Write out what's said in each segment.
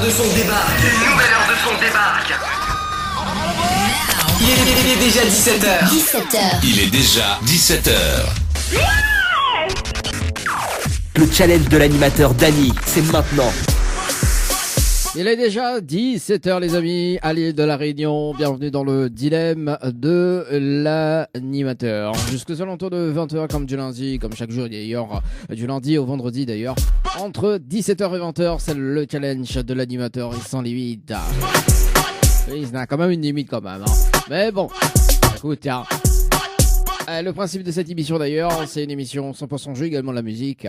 de son débarque. Une nouvelle heure de son débarque. Il est déjà 17h. 17h. Il est déjà 17h. Le challenge de l'animateur Dany, c'est maintenant. Il est déjà 17h les amis, allez de la Réunion, bienvenue dans le dilemme de l'animateur. Jusqu'aux alentours de 20h comme du lundi, comme chaque jour d'ailleurs, du lundi au vendredi d'ailleurs. Entre 17h et 20h, c'est le challenge de l'animateur, il sans limite. Oui, il a quand même une limite quand même. Hein. Mais bon, écoute, tiens. Le principe de cette émission d'ailleurs, c'est une émission 100% jeu, également de la musique.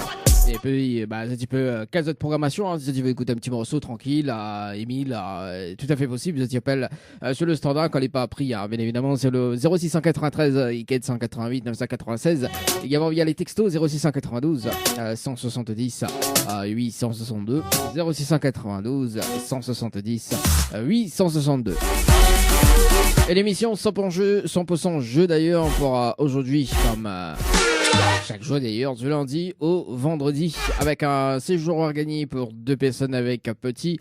Et puis, c'est un petit peu 15 autres programmations. Hein, si tu veux écouter un petit morceau tranquille, Émile, tout à fait possible. Tu appelles sur le standard quand il n'est pas pris. Hein, bien évidemment, c'est le 0693 188 996. Également via les textos 0692 170 862. 0692 170 862. Et l'émission 100% jeu d'ailleurs pour aujourd'hui, comme chaque jour d'ailleurs, du lundi au vendredi, avec un séjour organisé pour 2 personnes avec un petit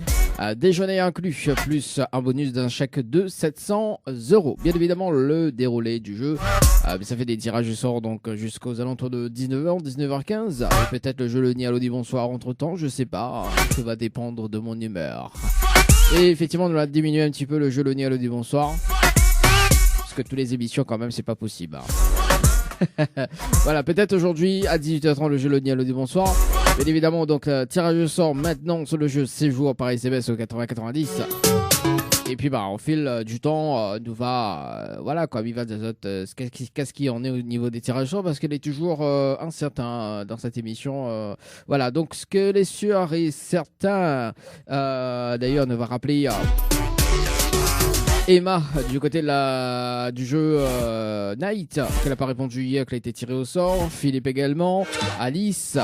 déjeuner inclus, plus un bonus d'un chèque de 700 €. Bien évidemment, le déroulé du jeu, ça fait des tirages au sort donc jusqu'aux alentours de 19h, 19h15. Et peut-être le jeu le nid à l'audi bonsoir entre temps, je sais pas, tout va dépendre de mon humeur. Et effectivement, on va diminuer un petit peu le jeu le nid à l'audi bonsoir. Parce que toutes les émissions quand même c'est pas possible. Voilà, peut-être aujourd'hui à 18h30 le jeu le nid à l'audi bonsoir. Bien évidemment donc tirage au sort maintenant sur le jeu séjour par SMS au 80-90. Et puis au fil du temps nous va voilà quoi, il va des autres qu'est-ce qui en est au niveau des tirages au sort parce qu'elle est toujours incertain dans cette émission. Voilà, donc ce que les sûr et certain d'ailleurs on va rappeler Emma du côté de du jeu Night qu'elle n'a pas répondu hier, qu'elle a été tirée au sort. Philippe également. Alice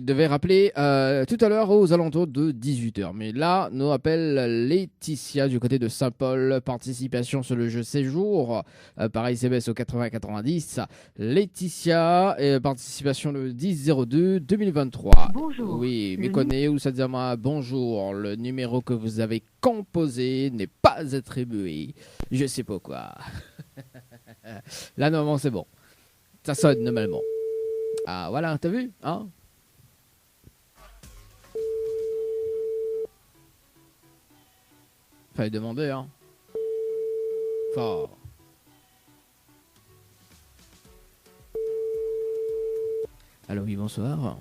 devait rappeler tout à l'heure aux alentours de 18h. Mais là, nous appelle Laetitia du côté de Saint-Paul. Participation sur le jeu séjour par SMS au 80-90. Laetitia, participation le 10-02 2023. Bonjour. Oui, méconnaissez ou ça dit à moi bonjour. Le numéro que vous avez composé n'est pas attribué. Je sais pas quoi. Là, normalement, c'est bon. Ça sonne normalement. Ah, voilà, t'as vu, hein? Fallait demander, hein. Fort. Allô, oui, bonsoir.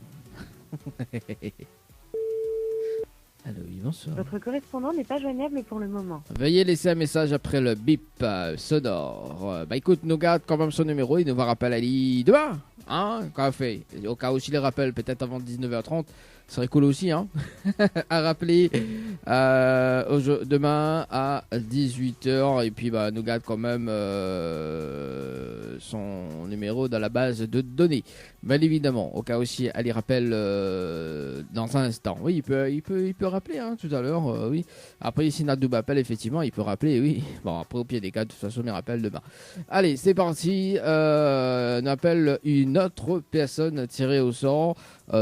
Allô, oui, bonsoir. Votre correspondant n'est pas joignable pour le moment. Veuillez laisser un message après le bip sonore. Écoute, nous garde quand même son numéro. Il nous va rappeler Ali demain. Hein, quand fait. Au cas où il les rappelle, peut-être avant 19h30. Ce serait cool aussi, hein. À rappeler demain à 18h. Et puis, nous garde quand même son numéro dans la base de données. Bien évidemment, au cas aussi, elle y rappelle dans un instant. Oui, il peut rappeler, hein, tout à l'heure. Oui. Après, si Nadou appelle, effectivement, il peut rappeler, oui. Bon, après, au pied des cas, de toute façon, il rappelle demain. Allez, c'est parti. On appelle une autre personne tirée au sort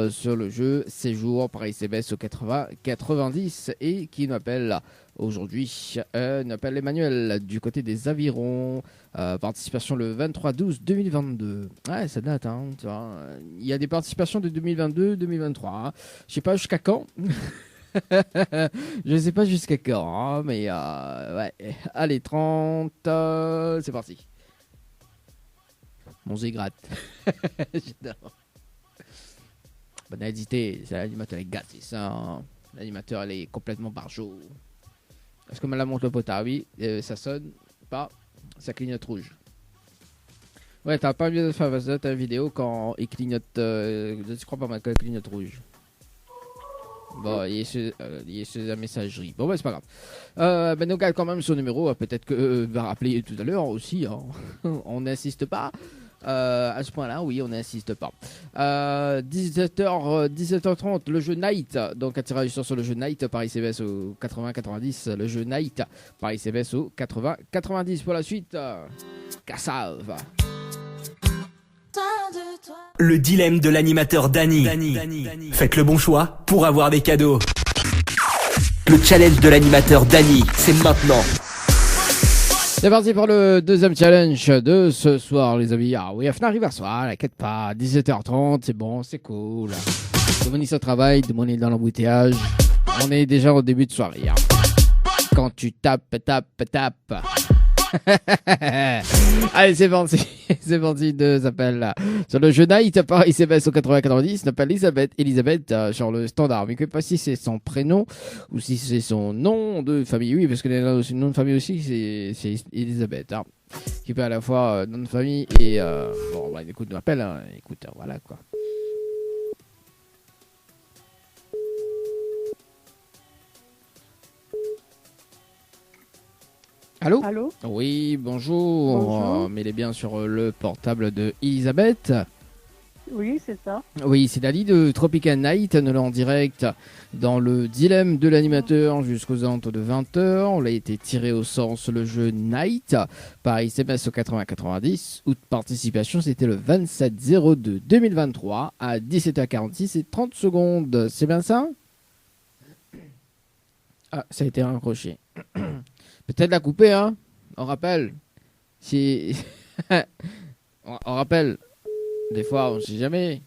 sur le jeu séjour par SMS au 80-90 et qui nous appelle aujourd'hui. Nous appelle Emmanuel du côté des Avirons. Participation le 23-12-2022. Ouais, ça date, hein, tu vois. Il y a des participations de 2022-2023. Hein. Je sais pas jusqu'à quand. Je sais pas jusqu'à quand, hein, mais ouais. Allez, 30. C'est parti. Mon zégrate. J'adore. Bonne hésité, c'est l'animateur est gâté, ça. Hein. L'animateur, elle est complètement par jour. Est-ce que me la montre le potard? Oui, ça sonne pas, ça clignote rouge. Ouais, t'as pas envie de faire ta vidéo quand il clignote. Je crois pas mal quand il clignote rouge. Bon, il est sur la messagerie. Bon, c'est pas grave. Nous garde quand même son numéro. Peut-être que va rappeler tout à l'heure aussi. Hein. On n'insiste pas. À ce point-là, oui, on n'insiste pas. 17h30, le jeu Night. Donc, un tirage sur le jeu Night par ICBS au 80-90. Le jeu Night par ICBS au 80-90. Pour la suite, Cassave. Le dilemme de l'animateur Dany. Faites le bon choix pour avoir des cadeaux. Le challenge de l'animateur Dany, c'est maintenant. C'est parti pour le deuxième challenge de ce soir, les amis. Ah oui, on arrive à soir, t'inquiète pas, 17h30, c'est bon, c'est cool. Demandez au travail, demandez dans l'embouteillage. On est déjà au début de soirée. Hein. Quand tu tapes. Allez, c'est parti. C'est parti de s'appelle sur le jeu Night par SMS au 90. S'appelle Elisabeth sur le standard. Mais je ne sais pas si c'est son prénom ou si c'est son nom de famille. Oui, parce que le nom de famille aussi, c'est Elisabeth. Hein, qui peut à la fois nom de famille et bon, bah, écoute, on appelle. Hein, écoute, voilà quoi. Allô? Allô? Oui, bonjour. Bonjour. Mais il est bien sur le portable de Elisabeth. Oui, c'est ça. Oui, c'est Dali de Tropical Night, nous l'en direct dans le dilemme de l'animateur jusqu'aux alentours de 20h. On a été tiré au sort sur le jeu Night par SMS au 80-90. Août participation, c'était le 27-02-2023 à 17h46 et 30 secondes. C'est bien ça? Ah, ça a été raccroché. Peut-être la couper, hein. On rappelle. Si... on rappelle. Des fois, on sait jamais.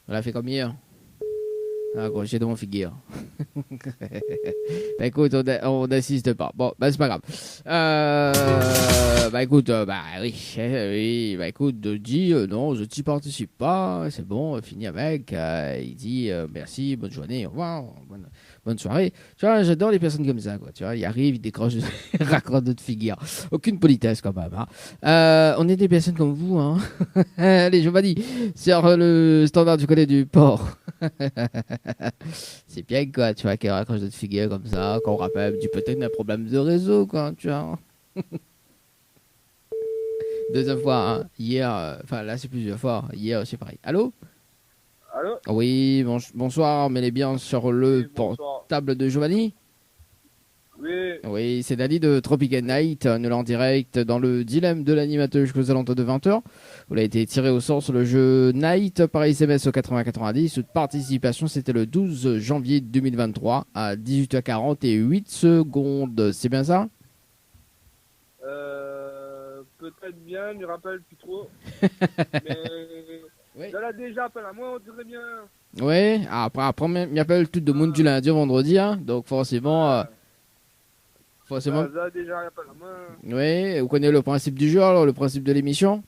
On l'a fait comme hier. Accroché de mon figure. Bah écoute, on n'assiste pas. Bon, bah c'est pas grave. Bah écoute, bah oui, bah écoute, dit non, je n'y participe pas, c'est bon, fini avec. Il dit merci, bonne journée, au revoir, bonne soirée. Tu vois, j'adore les personnes comme ça, quoi. Tu vois, il arrive, il décroche, raccroche notre figure. Aucune politesse quand même. Hein. On est des personnes comme vous, hein. Allez, je m'en dis, sur le standard du côté du port. C'est bien quoi, tu vois, qu'elle raccroche notre figure comme ça, qu'on rappelle du peut-être un problème de réseau, quoi, tu vois. Deuxième fois, hein. Hier, enfin là c'est plusieurs fois, hier c'est pareil. Allô? Allô? Oui, bonsoir, mais elle est bien sur le portable de Giovanni? Oui. Oui, c'est Dali de Tropical Night, nous l'en direct dans le dilemme de l'animateur jusqu'aux alentours de 20h. Vous l'avez été tiré au sort sur le jeu Night par SMS au 80-90. Toute participation, c'était le 12 janvier 2023 à 18h40 et 8 secondes. C'est bien ça? Peut-être bien, je me rappelle plus trop. Mais Oui. je l'ai déjà appelé à moi, on dirait bien. Oui, après, il m'appelle tout le monde du lundi au vendredi, hein, donc forcément... Je l'ai déjà appelé à moi. Oui, vous connaissez le principe du jeu, alors, le principe de l'émission?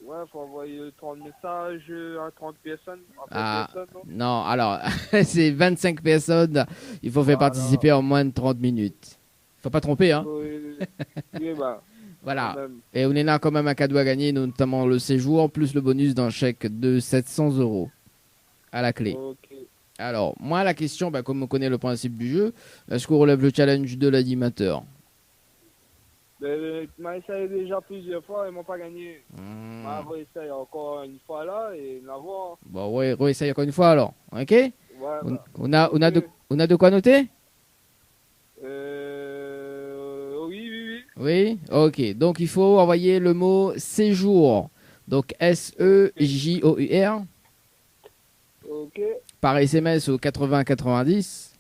Ouais, faut envoyer 30 messages à 30 personnes. Personnes, non, alors, c'est 25 personnes, il faut faire participer en moins de 30 minutes. Faut pas tromper, hein. Oui, bah... Voilà, et on est là quand même un cadeau à gagner, notamment le séjour, plus le bonus d'un chèque de 700 € à la clé. Okay. Alors, moi, la question, bah, comme on connaît le principe du jeu, est-ce qu'on relève le challenge de l'animateur? Tu m'as essayé déjà plusieurs fois, ils m'ont pas gagné. On va essayer encore une fois là et l'avoir. Bon, ouais, réessaye encore une fois alors, ok? Ouais, on a de quoi noter? Oui, ok. Donc il faut envoyer le mot séjour. Donc SEJOUR. Ok. Par SMS au 80-90.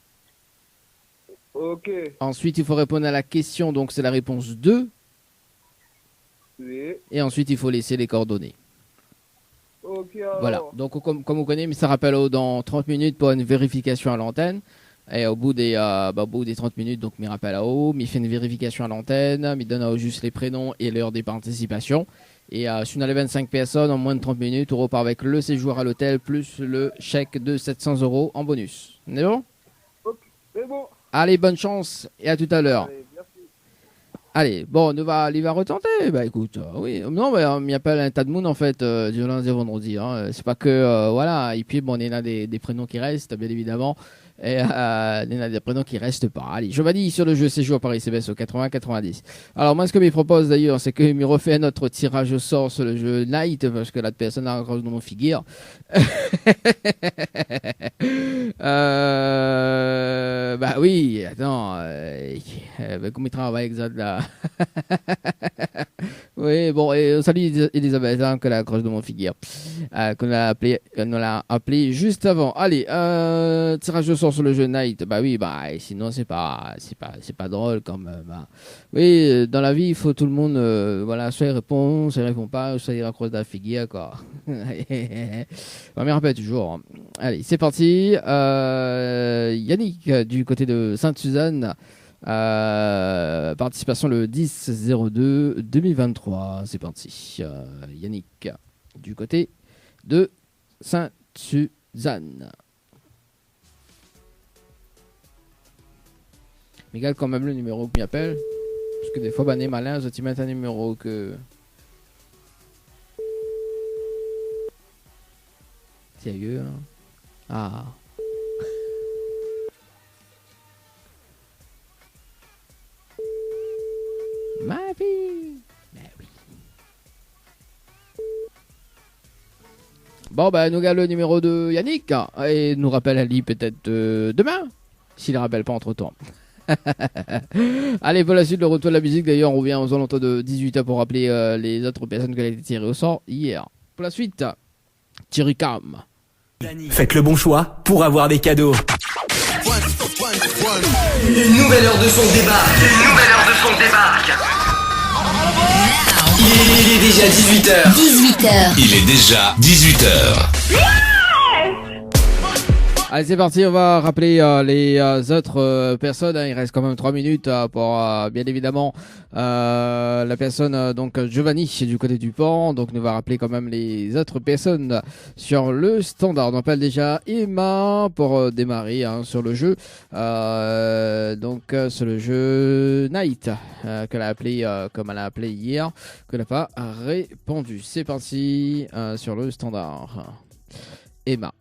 Ok. Ensuite, il faut répondre à la question. Donc c'est la réponse 2. Oui. Et ensuite, il faut laisser les coordonnées. Ok. Alors. Voilà. Donc comme vous connaissez, mais ça rappelle dans 30 minutes pour une vérification à l'antenne. Et au bout des 30 minutes, donc, m'y rappelle à haut, m'y fait une vérification à l'antenne, m'y donne juste les prénoms et l'heure des participations. Et si on a les 25 personnes, en moins de 30 minutes, on repart avec le séjour à l'hôtel plus le chèque de 700 € en bonus. C'est bon? Ok, c'est bon. Allez, bonne chance et à tout à l'heure. Allez, merci. Allez, bon, il va retenter. Bah écoute, oui. Non, mais on m'y appelle un tas de monde en fait, du lundi au vendredi. Hein. C'est pas que, voilà. Et puis, bon, on est là des prénoms qui restent, bien évidemment. Et il y en a des prénoms qui restent pas. Allez, Giovanni sur le jeu, c'est joué par SMS au 80-90. Alors moi, ce que il propose d'ailleurs, c'est qu'il me refait notre tirage au sort sur le jeu Night, parce que la personne a un gros nom figure. Bah oui, attends, comment il travaille exact là? Oui, bon, et salut Elisabeth, hein, que la croche de mon figure, qu'on l'a appelé juste avant. Allez, tirage au sort sur le jeu Night. Bah oui, bah sinon c'est pas drôle quand même. Hein. Oui, dans la vie, il faut tout le monde, voilà, soit il répond pas, soit il raccroche de la figure, quoi. On me rappelle toujours. Hein. Allez, c'est parti. Yannick du côté de Sainte-Suzanne. Participation le 10-02-2023. C'est parti. Yannick du côté de Sainte-Suzanne. Miguel, quand même le numéro qui m'appelle. Parce que des fois, bah, malin, je t'y mets un numéro que. Sérieux, hein? Ah. Ma vie. Ben oui. Bon, ben, nous gardons le numéro de Yannick. Et nous rappelle Ali peut-être demain. S'il ne rappelle pas entre temps. Allez, pour la suite, le retour de la musique. D'ailleurs, on revient aux alentours de 18h pour rappeler les autres personnes qui ont été tirées au sort hier. Pour la suite, Thierry Cam. Faites le bon choix pour avoir des cadeaux. Une nouvelle heure de son débarque. Il est déjà 18h. 18h. Il est déjà 18h. Allez, c'est parti, on va rappeler les autres personnes. Hein. Il reste quand même 3 minutes pour, bien évidemment, la personne, donc Giovanni, du côté du port. Donc, nous va rappeler quand même les autres personnes sur le standard. On appelle déjà Emma pour démarrer hein, sur le jeu. Donc, sur le jeu Night, qu'elle a appelé comme elle a appelé hier, qu'elle n'a pas répondu. C'est parti sur le standard. Emma.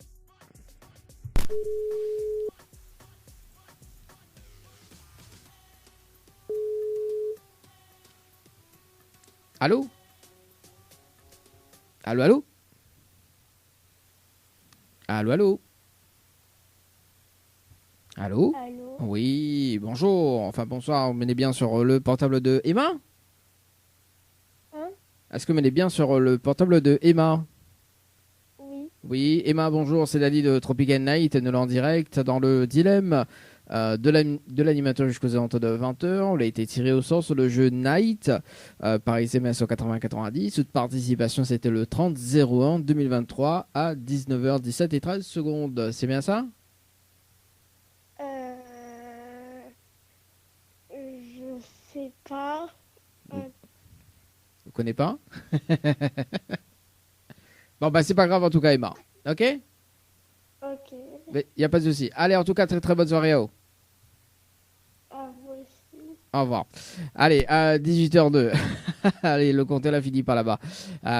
Allô? Allô, allô? Allô, allô? Allô? Allô? Oui, bonjour. Enfin, bonsoir. Vous menez bien sur le portable de Emma? Hein? Est-ce que vous menez bien sur le portable de Emma? Oui. Oui, Emma, bonjour. C'est Dali de Tropical Night. Nous l'en direct dans le dilemme de l'animateur jusqu'aux alentours de 20h. On a été tiré au sort sur le jeu Night par SMS au 80-90. Toute participation, c'était le 30-01-2023 à 19h17 et 13 secondes. C'est bien ça? Je sais pas. Vous connaissez pas? Bon, bah, c'est pas grave en tout cas, Emma. Ok? Ok. Il n'y a pas de souci. Allez, en tout cas, très très bonne soirée à vous. À vous aussi. Au revoir. Allez, à 18h02. Allez, le compteur l'a fini par là-bas.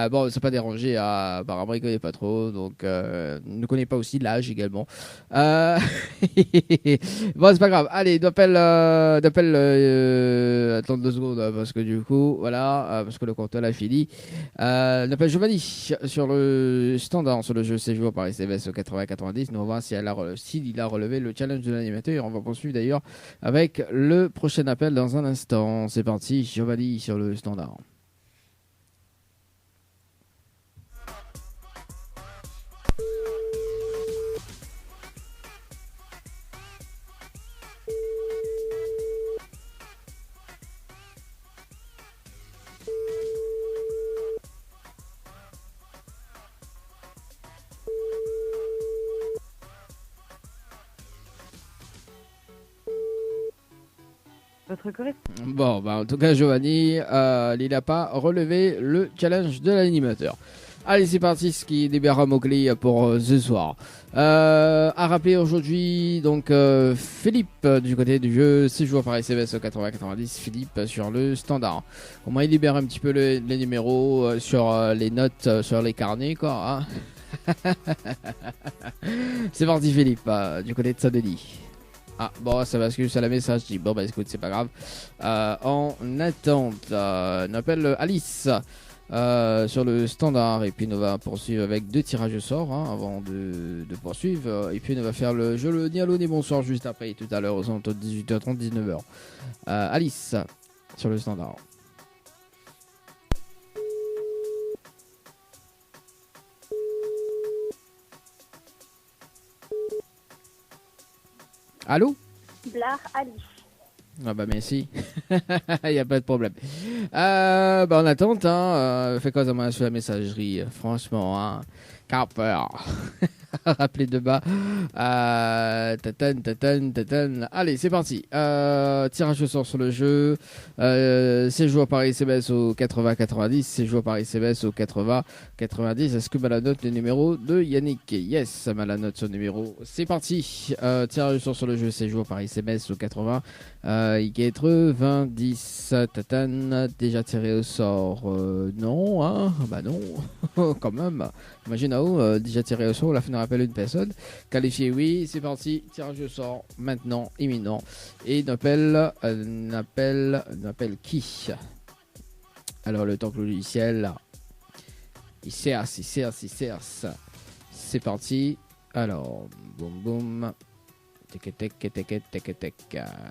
Bon, c'est pas dérangé. Apparemment, il ne connaît pas trop. Donc, ne connaît pas aussi l'âge également. Bon, c'est pas grave. Allez, d'appel. Attends 2 secondes. Parce que du coup, voilà. Parce que le compteur l'a fini. D'appel Giovanni sur le standard, sur le jeu séjour par SMS au 80-90. Nous allons voir s'il a relevé le challenge de l'animateur. Et on va poursuivre d'ailleurs avec le prochain appel dans un instant. C'est parti, Giovanni sur le standard. Votre correspondant. Bon, bah en tout cas, Giovanni, il n'a pas relevé le challenge de l'animateur. Allez, c'est parti, ce qui libère un mot-clé pour ce soir. À rappeler aujourd'hui, donc, Philippe, du côté du jeu, 6 joueurs par SMS au 80-90, Philippe sur le standard. Au moins, il libère un petit peu les numéros sur les notes, sur les carnets, quoi. Hein. C'est parti Philippe, du côté de Saint-Denis. Ah bon, ça bascule sur la message. Bon bah écoute, c'est pas grave. En attente, on appelle Alice sur le standard. Et puis on va poursuivre avec 2 tirages au sort avant de poursuivre. Et puis on va faire le jeu le ni allô ni bonsoir juste après, tout à l'heure aux alentours de 18h30, 19h. Alice sur le standard. Allô? Blar Alice. Ah bah merci, il n'y a pas de problème. Bah en attente, fais quoi ça moi sur la messagerie, franchement, Carper. Rappelez de bas. Tatan. Allez, c'est parti. Tirage au sort sur le jeu. C'est joué par SMS au 80-90. C'est joué par SMS au 80-90. Est-ce que la note le numéro de Yannick? Yes, la note son numéro. C'est parti. Tirage au sort sur le jeu. C'est joué par SMS au 80. Il y a 20-10. Tatan. Déjà tiré au sort. Non, bah non. Quand même. Imagine déjà tiré au sort. La fin de rappel une personne. Qualifié, oui. C'est parti. Tirage au sort. Maintenant, imminent. Et n'appelle qui? Alors, le temps que le logiciel il cerce. C'est parti. Alors, boum. Tek.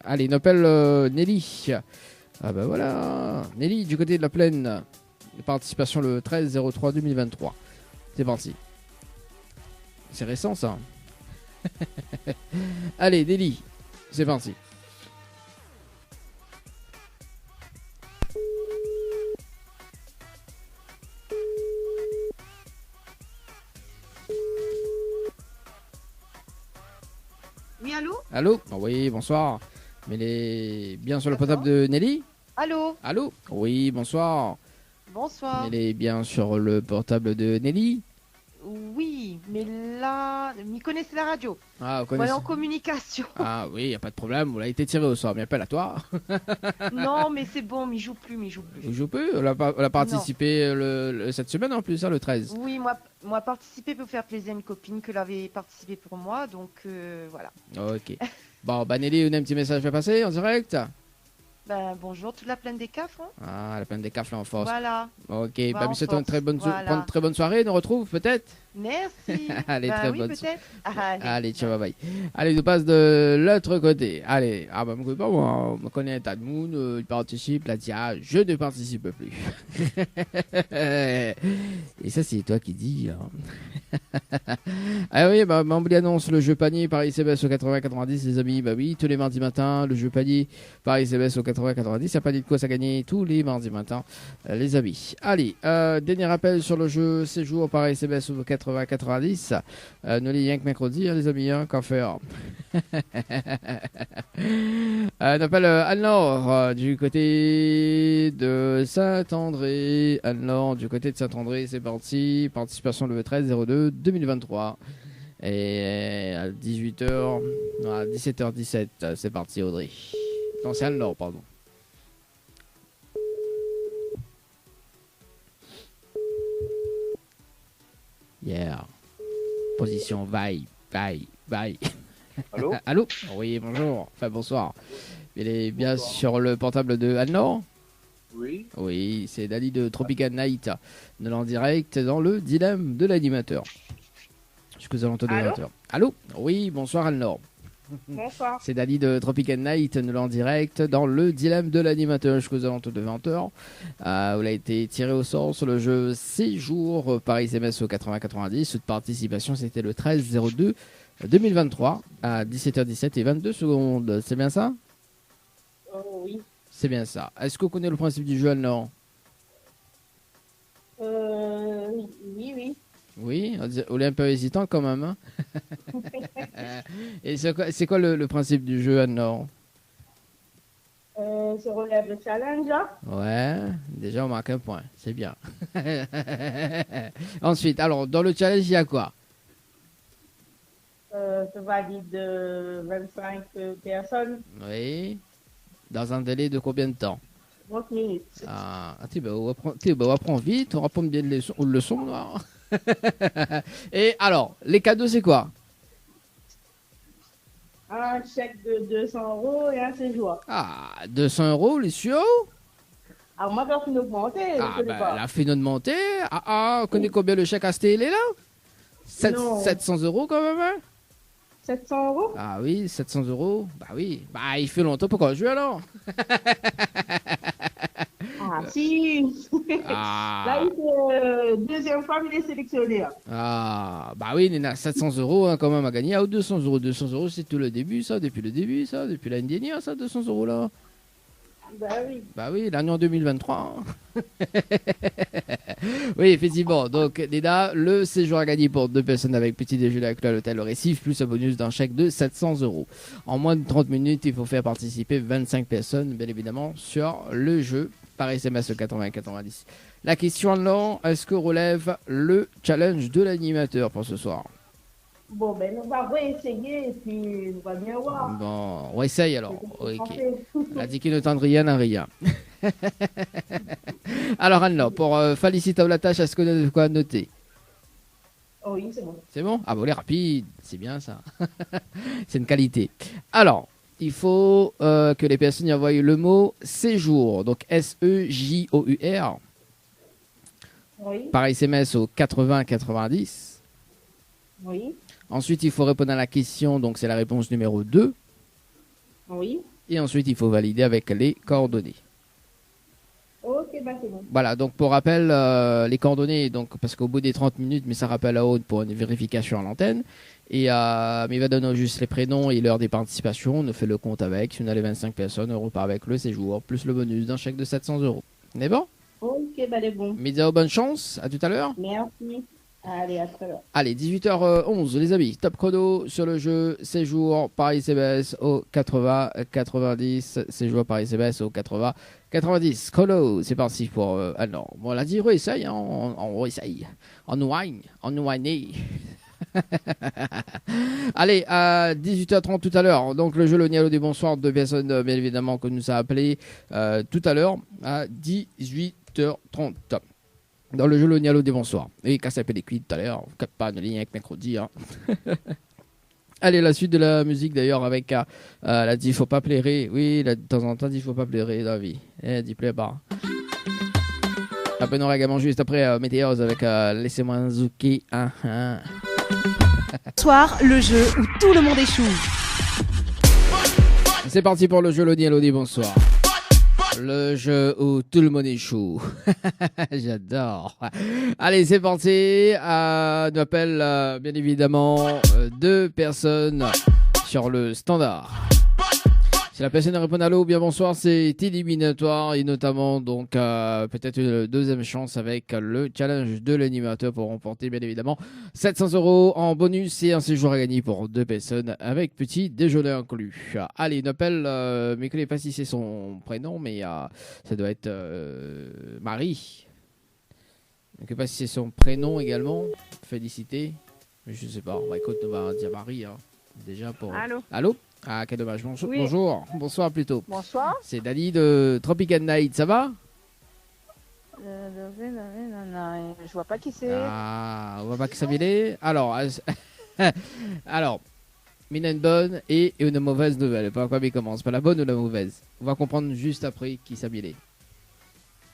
Allez, n'appelle Nelly. Ah bah voilà. Nelly, du côté de la plaine. Participation le 13-03-2023. C'est parti. C'est récent ça. Allez, Nelly. C'est parti. Oui, allô? Allô? Oui, bonsoir. Mais les bien sur le portable de Nelly? Allô? Allô? Oui, bonsoir. Bonsoir. Elle est bien sur le portable de Nelly? Oui, mais là, m'y connaissez la radio. Ah, vous On est connaissez. en communication. Ah oui, y a pas de problème, vous l'avez été tiré au sort, mais appelle à toi. Non, mais c'est bon, m'y joue plus. Vous jouez plus? On a participé cette semaine en plus, le 13. Oui, moi participer pour faire plaisir à une copine que l'avait participé pour moi, donc voilà. Ok. Bon, bah Nelly, on a un petit message à passer en direct? Ben, bonjour, toute la plaine des cafres. Hein. Ah, la peine des cafés en force. Voilà. Ok, Va bah en mais c'est une force. très bonne, Voilà. très bonne soirée, on nous retrouve peut-être? Merci. Allez, Ben très oui, bonne peut-être. Allez, ciao, bye bye. Allez, nous passe de l'autre côté. Allez, ah bah, je pas moi, on connaît un tas de monde, il participe, là, tiens, je ne participe plus. Et ça, c'est toi qui dis. Ah oui, bah, Mambly annonce le jeu panier par ICBS au 80-90, les amis. Bah oui, tous les mardis matins, le jeu panier par ICBS au 80-90. Il y a panier de quoi ça gagner tous les mardis matins, les amis. Allez, dernier rappel sur le jeu séjour par ICBS au 80-90. Nous les rien que mercredi, les amis, qu'en faire. On appelle Anne-Laure du côté de Saint-André. Anne-Laure du côté de Saint-André, c'est parti. Participation le 13-02-2023. Et à 18h, à 17h17, c'est parti Audrey. Non, c'est Anne-Laure, pardon. Yeah. Position vaille. Allô? Allô? Oui, bonjour. Enfin, bonsoir. Il est bien sur le portable de Anne-Laure? Oui. Oui, c'est Dali de Tropical Night. Nous en direct dans le dilemme de l'animateur. Jusqu'aux alentours de 20h. Allô? Oui, bonsoir Anne-Laure. Bonsoir. C'est Dali de Tropical Night, nous en direct dans le dilemme de l'animateur jusqu'aux alentours de 20h. Vous a été tiré au sort sur le jeu 6 jours par SMS au 80-90. Toute participation, c'était le 13-02-2023 à 17h17 et 22 secondes. C'est bien ça? Oui. C'est bien ça. Est-ce que vous connaissez le principe du jeu, Anne-Laure? Oui. Oui, on est un peu hésitant quand même. Hein. Et c'est quoi le principe du jeu, Anne-Laure? Je relève le challenge. Ouais, déjà on marque un point, c'est bien. Ensuite, alors, dans le challenge, il y a quoi? Je valide 25 personnes, Oui. Dans un délai de combien de temps? 30 minutes. Ah, on apprend vite, on apprend bien le son, là. Et alors, les cadeaux, c'est quoi? Un chèque de 200 € et un séjour. Ah, 200 € les sûrs. Alors, moi, quand tu augmenter, je Ah, connais bah, pas. la fait de monter. On connaît combien le chèque à STL là? Non. 700 € quand même, hein? 700 €? Ah oui, 700 €. Bah oui. Bah, il fait longtemps pour qu'on joue alors. Ah, si. Ah. Là, il fait deuxième fois qu'il est sélectionné. Hein. Ah, bah oui, il y en a 700 € hein, quand même à gagner. Ah, 200 €. 200 €, c'est tout le début, ça. Depuis le début, ça. Depuis l'année dernière, ça, 200 € là. Bah oui. Bah oui, l'année en 2023. Hein. Oui, effectivement. Donc, Neda, le séjour à gagner pour 2 personnes avec petit déjeuner avec à l'hôtel Le Récif, plus un bonus d'un chèque de 700 €. En moins de 30 minutes, il faut faire participer 25 personnes, bien évidemment, sur le jeu par SMS 80-90. La question alors, est-ce que relève le challenge de l'animateur pour ce soir? Bon, ben, on va réessayer et puis on va bien voir. Bon, on essaye alors. Ok. Parfait. Elle dit qu'il ne tente rien à rien. Alors Anne, pour féliciter la tâche, est-ce que vous avez quoi noter? Oh oui, c'est bon. C'est bon? Ah bon, elle est rapide, c'est bien ça. C'est une qualité. Alors, il faut que les personnes y envoient le mot séjour, donc S-E-J-O-U-R, Oui, par SMS au 80-90. oui, Ensuite, il faut répondre à la question, donc c'est la réponse numéro 2. oui. Et ensuite, il faut valider avec les coordonnées. Ok, bah c'est bon. Voilà, donc pour rappel, les coordonnées, donc, parce qu'au bout des 30 minutes, mais ça rappelle à haute pour une vérification à l'antenne. Et mais il va donner juste les prénoms et l'heure des participations. On fait le compte avec. Si on a les 25 personnes, on repart avec le séjour, plus le bonus d'un chèque de 700 €. On est bon? Ok, bah c'est bon. Média, bonne chance. À tout à l'heure. Merci. Allez, à tout à l'heure. Allez, 18h11, les amis. Top chrono sur le jeu séjour par ICBS au 80-90. Séjour par ICBS au 80-90. Chrono, c'est parti pour. Alors, bon, on l'a dit, réessaye, hein, on réessaye. On wine. Allez, à 18h30 tout à l'heure. Donc, le jeu Le Nialo des Bonsoirs, 2 personnes, bien évidemment, que nous a appelé tout à l'heure à 18h30. Dans le jeu Le Nialo des Bonsoirs. Et quand ça s'appelle les cuits tout à l'heure, on pas de lien avec mercredi. Hein. Allez, la suite de la musique d'ailleurs avec elle a dit il faut pas plairer. Oui, de temps en temps, il faut pas plairer dans la vie. Elle dit plaît pas. Après, on aura également juste après Météos avec Laissez-moi un zouké. Soir, le jeu où tout le monde échoue. C'est parti pour le jeu Le Nialo des Bonsoirs. Le jeu où tout le monde échoue. J'adore. Allez, c'est parti. On appelle bien évidemment 2 personnes sur le standard. Si la personne répond allô, bien bonsoir, c'est éliminatoire et notamment donc peut-être une deuxième chance avec le challenge de l'animateur pour remporter bien évidemment 700 € en bonus et un séjour à gagner pour 2 personnes avec petit déjeuner inclus. Allez, on appelle, mais je ne connais pas si c'est son prénom, mais ça doit être Marie. Je ne sais pas si c'est son prénom également. Félicité. Je ne sais pas. Bah, écoute, on va dire Marie. Hein. Déjà pour. Allô? Allô? Ah, quel dommage. Bonjour. Oui. Bonjour. Bonsoir plutôt. Bonsoir. C'est Dali de Tropical Night. Ça va? Je vois pas qui c'est. Ah, on va pas que ça vienne. Alors, alors, il y a une bonne et une mauvaise nouvelle. Pas quoi, mais commence. Pas la bonne ou la mauvaise? On va comprendre juste après qui s'habillait.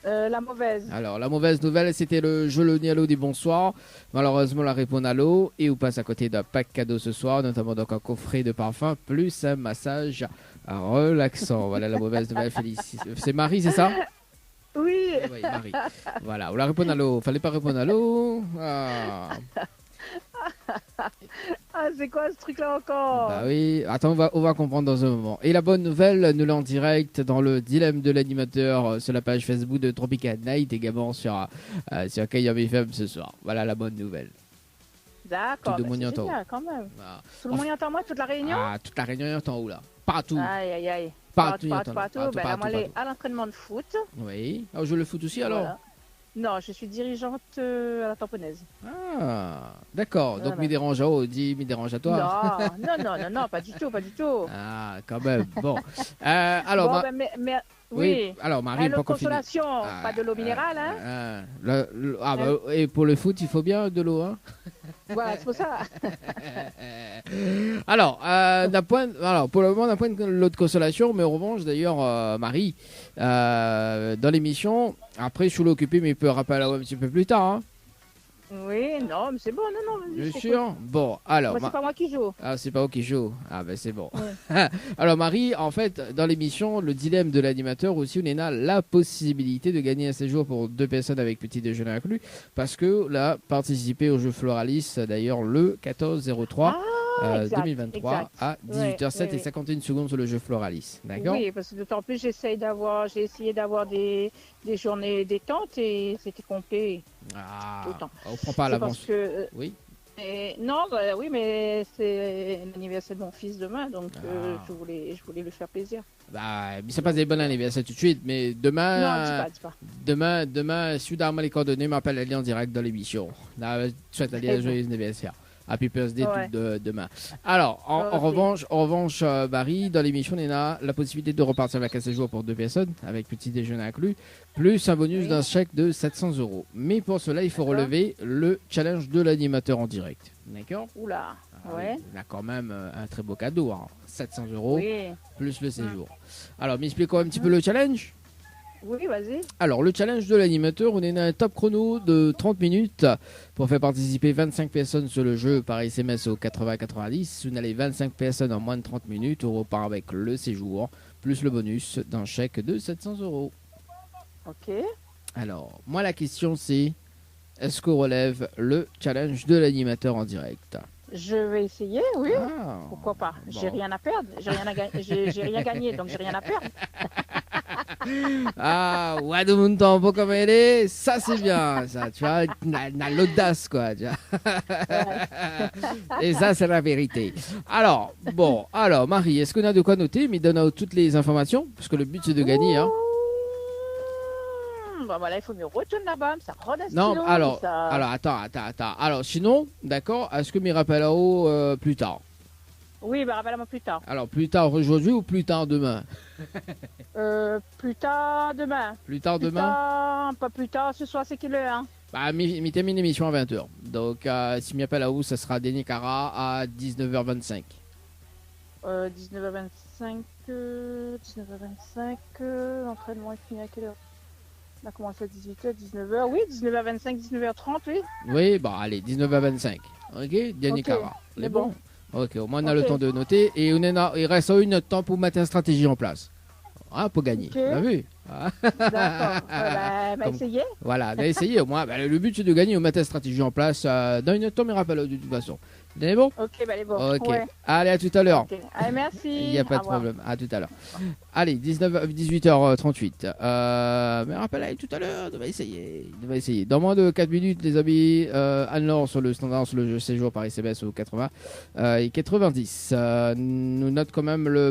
La mauvaise. Alors, la mauvaise nouvelle, c'était le jeu Le Nialo des Bonsoirs. Malheureusement, la réponse à l'eau. Et on passe à côté d'un pack cadeau ce soir, notamment donc un coffret de parfum, plus un massage relaxant. Voilà la mauvaise nouvelle, félicitations. C'est Marie, c'est ça? Oui. Oui, Marie. Voilà, on la répond à l'eau. Fallait pas répondre à l'eau. Ah. Ah, c'est quoi ce truc-là encore? Bah oui, attends, on va comprendre dans un moment. Et la bonne nouvelle, nous l'en direct dans le dilemme de l'animateur sur la page Facebook de Tropical Night, également sur KYM FM ce soir. Voilà la bonne nouvelle. D'accord. Tout le monde y c'est entend. génial, quand même. Ah. Tout le monde y entend moi, toute la réunion? Ah, toute la réunion est en haut là. Partout. Aïe, aïe, aïe. Partout, Partout. partout, Ben, là, moi, partout. aller à l'entraînement de foot. Oui. Ah, je le foot aussi alors. Voilà. Non, je suis dirigeante à la tamponnaise. Ah, d'accord. Donc, Voilà. m'y dérange à haut, dis m'y dérange à toi. Non, pas du tout, pas du tout. Ah, quand même. Bon. Alors, Bon, ben, Oui. Alors, Marie, L'eau pas de qu'on finisse. consolation, pas de l'eau minérale, hein. Et pour le foot, il faut bien de l'eau, hein. Voilà, c'est pour ça. Alors, pour le moment, d'un point de l'eau de consolation, mais en revanche, d'ailleurs, Marie, dans l'émission, après, je suis occupé, mais il peut rappeler un petit peu plus tard, hein. Oui, non, mais c'est bon, non, vas-y, Bien je t'écoute. sûr. Bon, alors. Moi, c'est pas moi qui joue. Ah, c'est pas vous qui joue. Ah, ben c'est bon. Alors, Marie, en fait, dans l'émission, le dilemme de l'animateur aussi, on a la possibilité de gagner un séjour pour 2 personnes avec petit déjeuner inclus, parce que là, participer au jeu Floralis, d'ailleurs, le 14-03. Exact, 2023 exact. à 18h07 Ouais. et 51 secondes sur le jeu Floralis. D'accord. Oui, parce que d'autant plus, j'ai essayé d'avoir des journées détente et c'était complet. Ah, Autant. on prend pas à C'est l'avance. parce que, Oui. non, oui, mais c'est l'anniversaire de mon fils demain, donc je voulais lui faire plaisir. Bah, mais ça passe des bonnes anniversaires tout de suite, mais Non, demain, dis pas. demain, si vous avez les coordonnées, m'appelle Ali en direct dans l'émission. Là, souhaite Ali un joyeux anniversaire. Happy Birthday Ouais. demain. Alors, en Ok. revanche, Barry, dans l'émission, on a la possibilité de repartir avec un séjour pour 2 personnes, avec petit déjeuner inclus, plus un bonus d'un chèque de 700 €. Mais pour cela, il faut D'accord. relever le challenge de l'animateur en direct. D'accord. Oula, Ah ouais. oui, on a quand même un très beau cadeau, hein. 700 € Oui, plus le séjour. Alors, m'expliquons un petit peu le challenge. oui, vas-y. Alors, le challenge de l'animateur, on est dans un top chrono de 30 minutes pour faire participer 25 personnes sur le jeu par SMS au 80-90. Vous n'avez 25 personnes en moins de 30 minutes, on repart avec le séjour, plus le bonus d'un chèque de 700 €. Ok. Alors, moi, la question c'est, est-ce qu'on relève le challenge de l'animateur en direct? Je vais essayer, oui. Ah, Pourquoi pas? J'ai bon. rien à perdre. J'ai rien gagné, donc j'ai rien à perdre. Ah, ouais, de mon temps, pas comme elle est, ça c'est bien, ça, tu vois, on a l'audace, quoi, tu vois. Et ça, c'est la vérité. Alors, Marie, est-ce qu'on a de quoi noter, mais donne toutes les informations, parce que le but c'est de gagner, hein. Bon, voilà, il faut me retourner là-bas, ça rend un Non, stylo, alors, ça... attends. Alors, sinon, d'accord, est-ce que me rappelle là-haut plus tard? Oui, bah rappelle-moi plus tard. Alors, plus tard aujourd'hui ou plus tard demain? Plus tard demain. Plus tard Plus demain? tard, pas plus tard, ce soir c'est quelle heure, hein? Bah, mi termine l'émission à 20h. Donc, si m'y appelle là-haut, ça sera Denis Cara à 19h25. 19h25, l'entraînement est fini à quelle heure? On a commencé à 18h, 19h, oui, 19h25, 19h30, oui. Oui, bon, allez, 19h25. Ok, Denis Ok, Cara. c'est C'est bon? Ok, au moins on a Ok. le temps de noter. Et il reste une temps pour mettre une stratégie en place. Hein, pour gagner. Ok. T'as vu? Ah, D'accord, bah Comme- essayez. voilà, on a essayé au moins. Bah, le but c'est de gagner, on met une stratégie en place. Dans une temps, mais rappelle de toute façon. C'est bon? Ok, bah allez, bon. Ok. Ouais. Allez, à tout à l'heure. Ok. Allez, merci. Il n'y a pas Au de revoir. problème. À tout à l'heure. Allez, 18h38. Mais rappelle, allez, tout à l'heure, on va essayer. Dans moins de 4 minutes, les amis, Anne-Laure sur le standard, sur le jeu séjour par SMS au 80 et 90. Nous note quand même le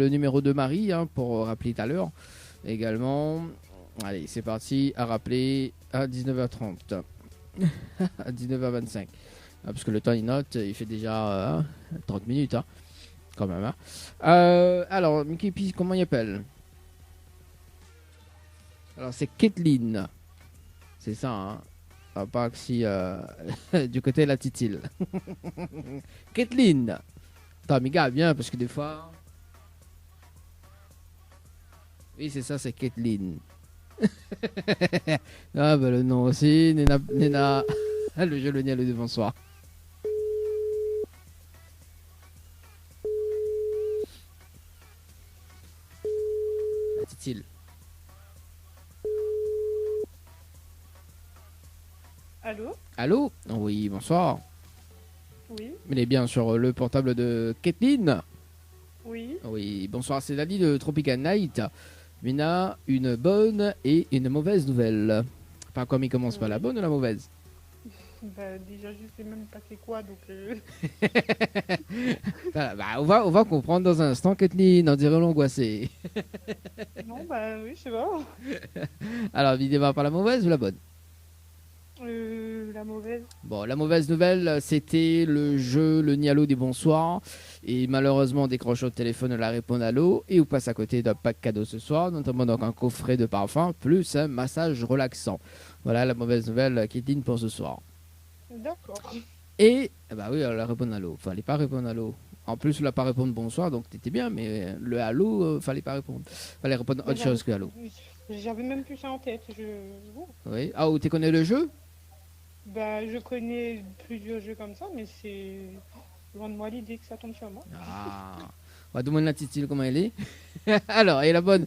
numéro de Marie, hein, pour rappeler tout à l'heure. Également. Allez, c'est parti. À rappeler à 19h30. À 19h25. Parce que le temps il note, il fait déjà 30 minutes, hein, quand même. Hein. Alors, Mickey P, comment il appelle? Alors, c'est Kathleen. C'est ça, hein. À part que si du côté de la petite île. Kathleen. Attends, mais gars, bien, parce que des fois. Oui, c'est ça, c'est Kathleen. Ah, bah le nom aussi. Nena. Le jeu, le niais, le bonsoir. La petite île. Allô? Allô? Oui, bonsoir. Oui, Il est bien sur le portable de Kathleen. oui. Oui, bonsoir, c'est Dali de Tropical Night. Mina, une bonne et une mauvaise nouvelle. Par quoi il commence par la bonne ou la mauvaise? Bah, déjà, je sais même pas c'est quoi, donc... Voilà, bah, on va comprendre dans un instant, Kathleen, on dirait l'angoissée. Non, bah oui, je sais pas. Alors, il démarre par la mauvaise ou la bonne? la mauvaise. Bon, la mauvaise nouvelle, c'était le jeu Le Nialo des Bonsoirs. Et malheureusement, on décroche au téléphone la réponse à l'eau et on passe à côté d'un pack cadeau ce soir, notamment donc un coffret de parfum plus un massage relaxant. Voilà la mauvaise nouvelle qui est pour ce soir. D'accord. Et, bah oui, elle a répondu à l'eau. Fallait pas répondre à l'eau. En plus, elle n'a pas répondu bonsoir, donc t'étais bien, mais le allô, fallait pas répondre. Fallait répondre autre chose que allô. J'avais même plus ça en tête. Oui. Ah, ou tu connais le jeu? Bah, je connais plusieurs jeux comme ça, mais c'est loin de moi l'idée que ça tombe sur moi. Ah. On va demander la petite île comment elle est. Alors, et la bonne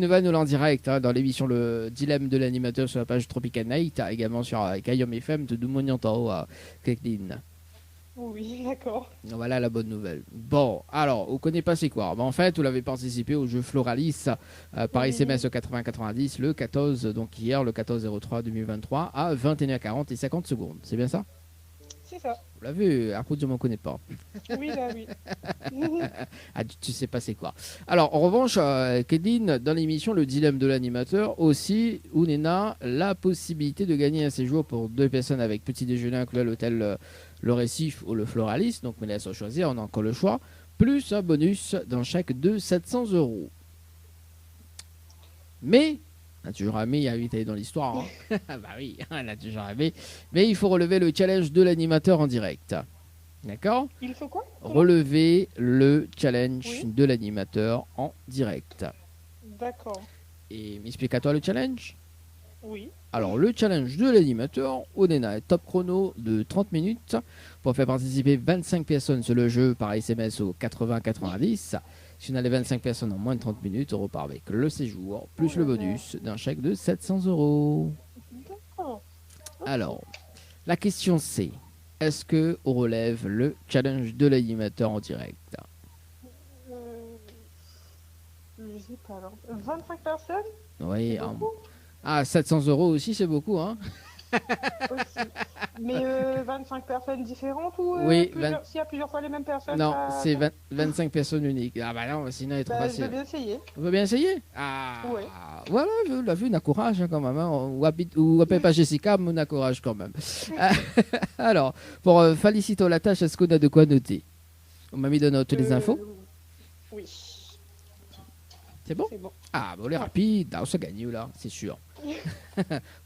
nouvelle, nous l'en direct hein, dans l'émission Le Dilemme de l'animateur sur la page Tropical Night, également sur Kayom FM de Doumonyanto à Keklin. Oui, d'accord. Voilà la bonne nouvelle. Bon, alors, vous connaissez pas c'est quoi? En fait, vous l'avez participé au jeu Floralis par SMS au 8090 le 14, donc hier, le 14-03-2023 à 21h40 et 50 secondes. C'est bien ça? C'est ça. Vous l'avez vu, après je m'en connais pas. Oui, là, oui. Ah, tu sais pas c'est quoi. Alors, en revanche, Kedine, dans l'émission Le Dilemme de l'animateur, aussi, Ounena, la possibilité de gagner un séjour pour 2 personnes avec petit déjeuner inclus à l'hôtel Le Récif ou le Floralis. Donc, mais laisse choisir, on a encore le choix. Plus un bonus dans chaque 2, 700 €. Mais, on a toujours aimé, il y a 8 années dans l'histoire. Hein. Bah oui, on a toujours aimé. Mais il faut relever le challenge de l'animateur en direct. D'accord? Il faut quoi? Relever le challenge de l'animateur en direct. D'accord. Et m'explique à toi le challenge? Oui. Alors, le challenge de l'animateur, Onena est top chrono de 30 minutes pour faire participer 25 personnes sur le jeu par SMS au 80-90. Si on a les 25 personnes en moins de 30 minutes, on repart avec le séjour plus le bonus d'un chèque de 700 €. D'accord. Alors, la question c'est, est-ce que on relève le challenge de l'animateur en direct? Je sais pas alors. 25 personnes? Oui. Ah, 700 € aussi, c'est beaucoup, hein? Aussi. Mais 25 personnes différentes ou Oui, s'il y a plusieurs fois les mêmes personnes? Non, c'est 25 personnes uniques. Ah bah non, sinon il est trop Je facile. vais bien essayer. On veut bien essayer? Ah, Ouais. voilà, je l'ai vu, on a courage hein, quand même. Hein. Ou appelle pas Jessica, mais on a courage quand même. Alors, pour féliciter la tâche, est-ce qu'on a de quoi noter? On m'a mis de notes les infos? Oui. C'est bon? C'est bon. Ah, bon, les rapides, ça gagne là, c'est sûr.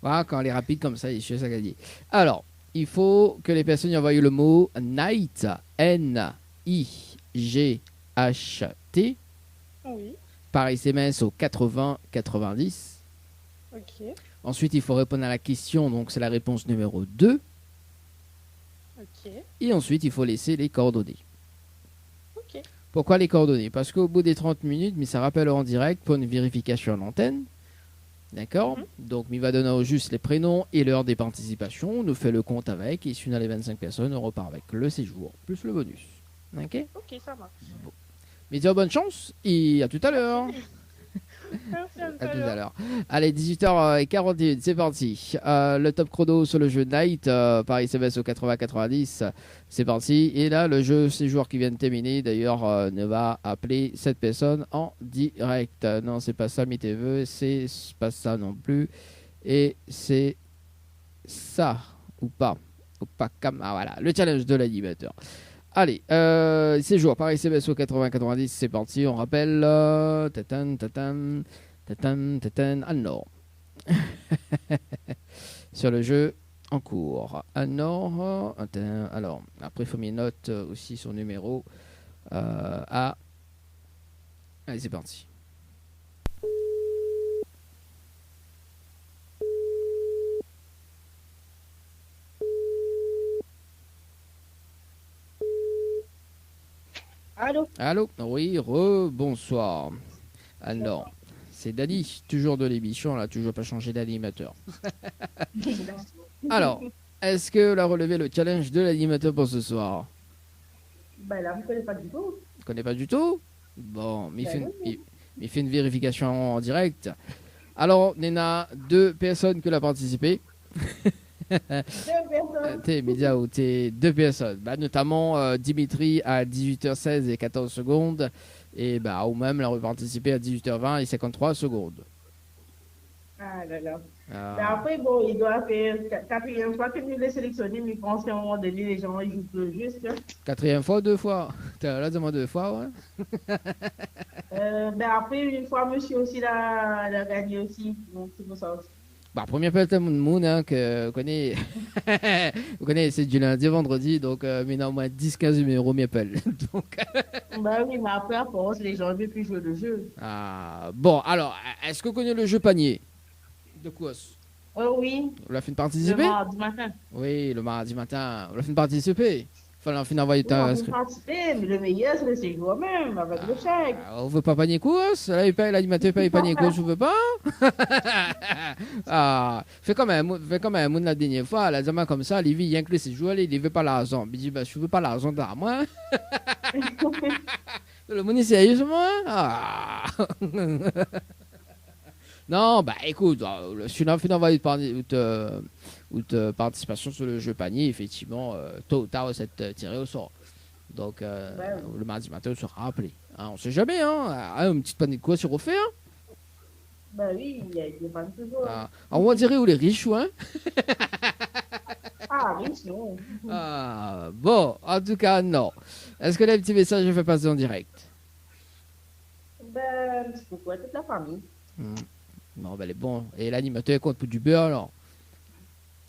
Voilà, quand les rapides comme ça, il est sûr, ça gagne. Alors, il faut que les personnes y envoient le mot night, N-I-G-H-T, Oui. par SMS au 80-90. Ok. Ensuite, il faut répondre à la question, donc c'est la réponse numéro 2. Ok. Et ensuite, il faut laisser les coordonnées. Ok. Pourquoi les coordonnées? Parce qu'au bout des 30 minutes, mais ça rappelle en direct pour une vérification à l'antenne. D'accord? Donc, il va donner juste les prénoms et l'heure des participations. On nous fait le compte avec. Et si on a les 25 personnes, on repart avec le séjour plus le bonus. Ok? Ok, ça marche. Bon. Mais dis bonne chance et à tout à l'heure. Merci, À tout à l'heure. Allez, 18h41, c'est parti. Le top chrono sur le jeu Night, par SMS au 80-90, c'est parti. Et là, le jeu séjour qui vient de terminer, d'ailleurs, ne va appeler cette personne en direct. Non, c'est pas ça, MiTV, c'est pas ça non plus. Et c'est ça, ou pas. Ou pas comme. Ah voilà, le challenge de l'animateur. Allez, séjour par SMS au 80-90, c'est parti, on rappelle. Alors, sur le jeu en cours. Alors, après, il faut mettre note aussi son numéro. Allez, c'est parti. Allô? Allô? Oui, bonsoir. Alors, c'est Dani, toujours de l'émission, on n'a toujours pas changé d'animateur. Alors, est-ce que a relevé le challenge de l'animateur pour ce soir? Ben là, je ne connais pas du tout. Tu ne connais pas du tout? Bon, mais il fait une vérification en direct. Alors, il y a 2 personnes qui ont participé. 2 personnes. T'es média où t'es 2 personnes, notamment Dimitri à 18h16 et 14 secondes et ou même elle a participé à 18h20 et 53 secondes. Ah Ah là là. Ah. Mais après, bon, il doit faire quatrième fois que nous les sélectionnés, mais je pense qu'à un moment donné, les gens, ils jouent plus juste. Quatrième fois ou deux fois? T'as là, demande deux fois, ouais. Ben après, une fois, monsieur aussi l'a gagné aussi. Donc, c'est pour ça aussi. Bah, premier appel de Moon, hein, que vous connaissez, vous connaissez, c'est du lundi au vendredi, donc maintenant au moins 10-15 numéros m'appellent. Donc, Ben oui, mais après, à force, les gens ne veulent plus jouer le jeu. bon, alors, est-ce que vous connaissez le jeu panier de quoi? Oh oui, Vous l'avez fait le participer? mardi matin. Oui, le mardi matin. Vous l'avez fait participer? Enfin, on envoyer Oui, ta. on peut participer, mais le meilleur, c'est le séjour même, avec le chèque. On veut pas panier course? L'animateur paye panier course, vous veut pas? Fais comme un monde la dernière fois, la dame comme ça, Livy, il inclut ses joueurs, il veut pas l'argent. Il dit, bah, je veux pas l'argent d'à moi. Le monde est sérieusement? Non, bah écoute, si on a fait d'envoyer de participation sur le jeu panier, effectivement, tôt ou tard, c'est tiré au sort. Donc, le mardi matin, on sera appelé. Hein, on sait jamais, hein. Une petite panier de quoi sur refait, hein. Ben oui, il y a des pannes toujours. On va dire où les riches, hein. Ah, oui, non. Bon, en tout cas, non. Est-ce que les petits messages, je fais passer en direct? Ben, c'est pourquoi toute la famille. Non, ben, elle est bon. Et l'animateur compte pour du beurre, alors?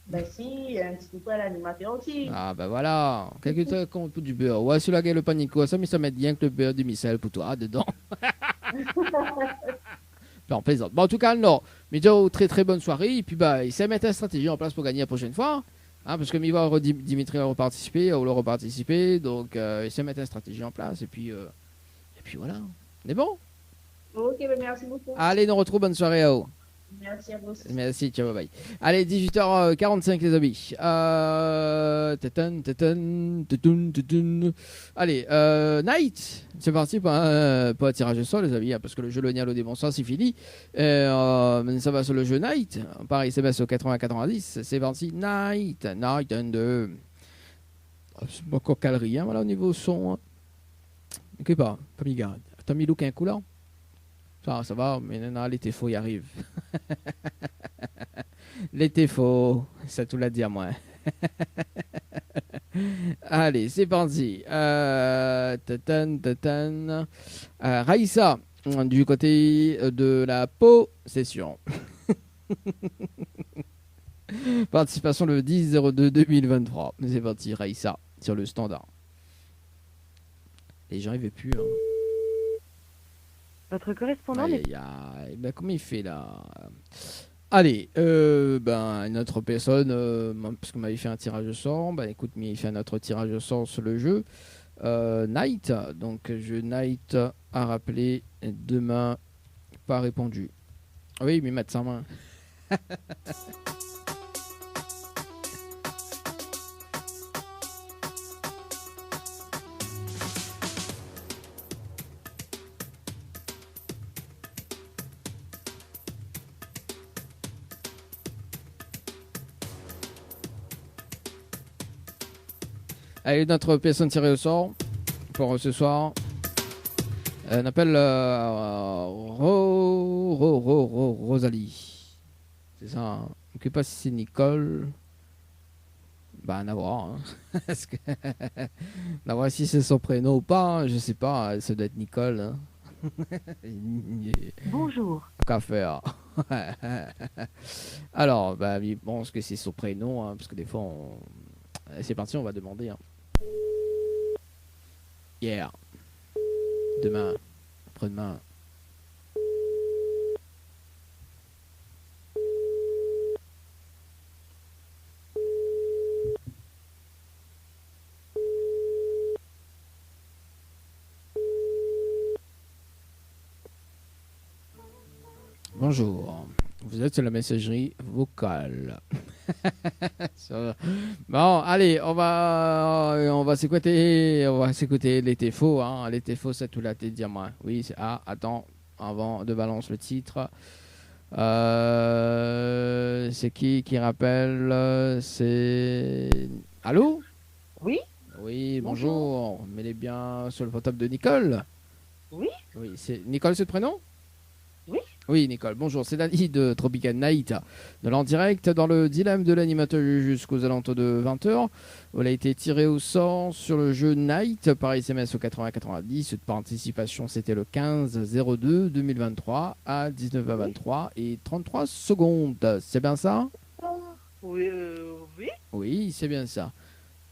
Ben si, un petit peu à l'animateur aussi. Ben voilà. Quelqu'un compte pour du beurre. Ouais, celui-là qui a le panico, ça, mais ça met bien que le beurre du missel pour toi, dedans. Non, plaisante. Bon, en tout cas, non. Mais très très bonne soirée. Et puis, bah, il sait mettre une stratégie en place pour gagner la prochaine fois. Hein, parce que Dimitri va reparticiper, ou le reparticiper. Donc, il sait mettre une stratégie en place. Et puis voilà. On est bon? Ok, ben merci beaucoup. Allez, nous retrouvons. Bonne soirée à vous. Merci à vous aussi. Merci, ciao, bye bye. Allez, 18h45 les amis. Allez, Night, c'est parti pour un tirage au sort les amis, hein, parce que le jeu Le Nial au démon c'est fini. Ça va sur le jeu Night. Pareil, c'est au 80-90. C'est parti, Night 2. C'est pas encore calerie, hein, voilà, au niveau son. Hein. Ok, pas mis garde. T'as mis look un coup là? Ça va, mais non, l'été faux, il arrive. L'été faux, ça tout l'a dit à moi. Allez, c'est parti. Raïssa, du côté de la possession. Participation le 10-02-2023. C'est parti, Raïssa, sur le standard. Les gens, ils veulent plus, hein. Votre correspondant Aïe, aïe, aïe. Ben, comment il fait là? Allez, une autre personne, parce qu'on m'avait fait un tirage au sort, écoute, mais il fait un autre tirage au sort sur le jeu. Night, donc jeu Night a rappelé demain, pas répondu. Oui, mais mettre sa main. Allez, notre personne tirée au sort pour ce soir. On appelle Rosalie. C'est ça. Hein. Je ne sais pas si c'est Nicole. À voir. Hein. À voir si c'est son prénom ou pas. Hein. Je sais pas. Ça doit être Nicole. Hein. Bonjour. Qu'à faire. Alors, je pense que c'est son prénom. Hein, parce que des fois, c'est parti, on va demander. Hein. Hier. Demain. Après-demain. Bonjour. Vous êtes sur la messagerie vocale. Bon, allez, on va s'écouter l'été faux. Hein. L'été faux, c'est tout la tête diamant. Oui, c'est attends, avant de balancer le titre. C'est qui rappelle? C'est allô? Oui. Oui, bonjour. Mais bien sur le portable de Nicole. Oui. Oui, c'est Nicole, c'est le prénom? Oui. Oui, Nicole, bonjour, c'est Dani de Tropical Night. De l'en direct dans le dilemme de l'animateur jusqu'aux alentours de 20h. Elle a été tiré au sort sur le jeu Night par SMS au 80-90. Cette participation, c'était le 15-02-2023 à 19h23 et 33 secondes. C'est bien ça? Oui. Oui, c'est bien ça.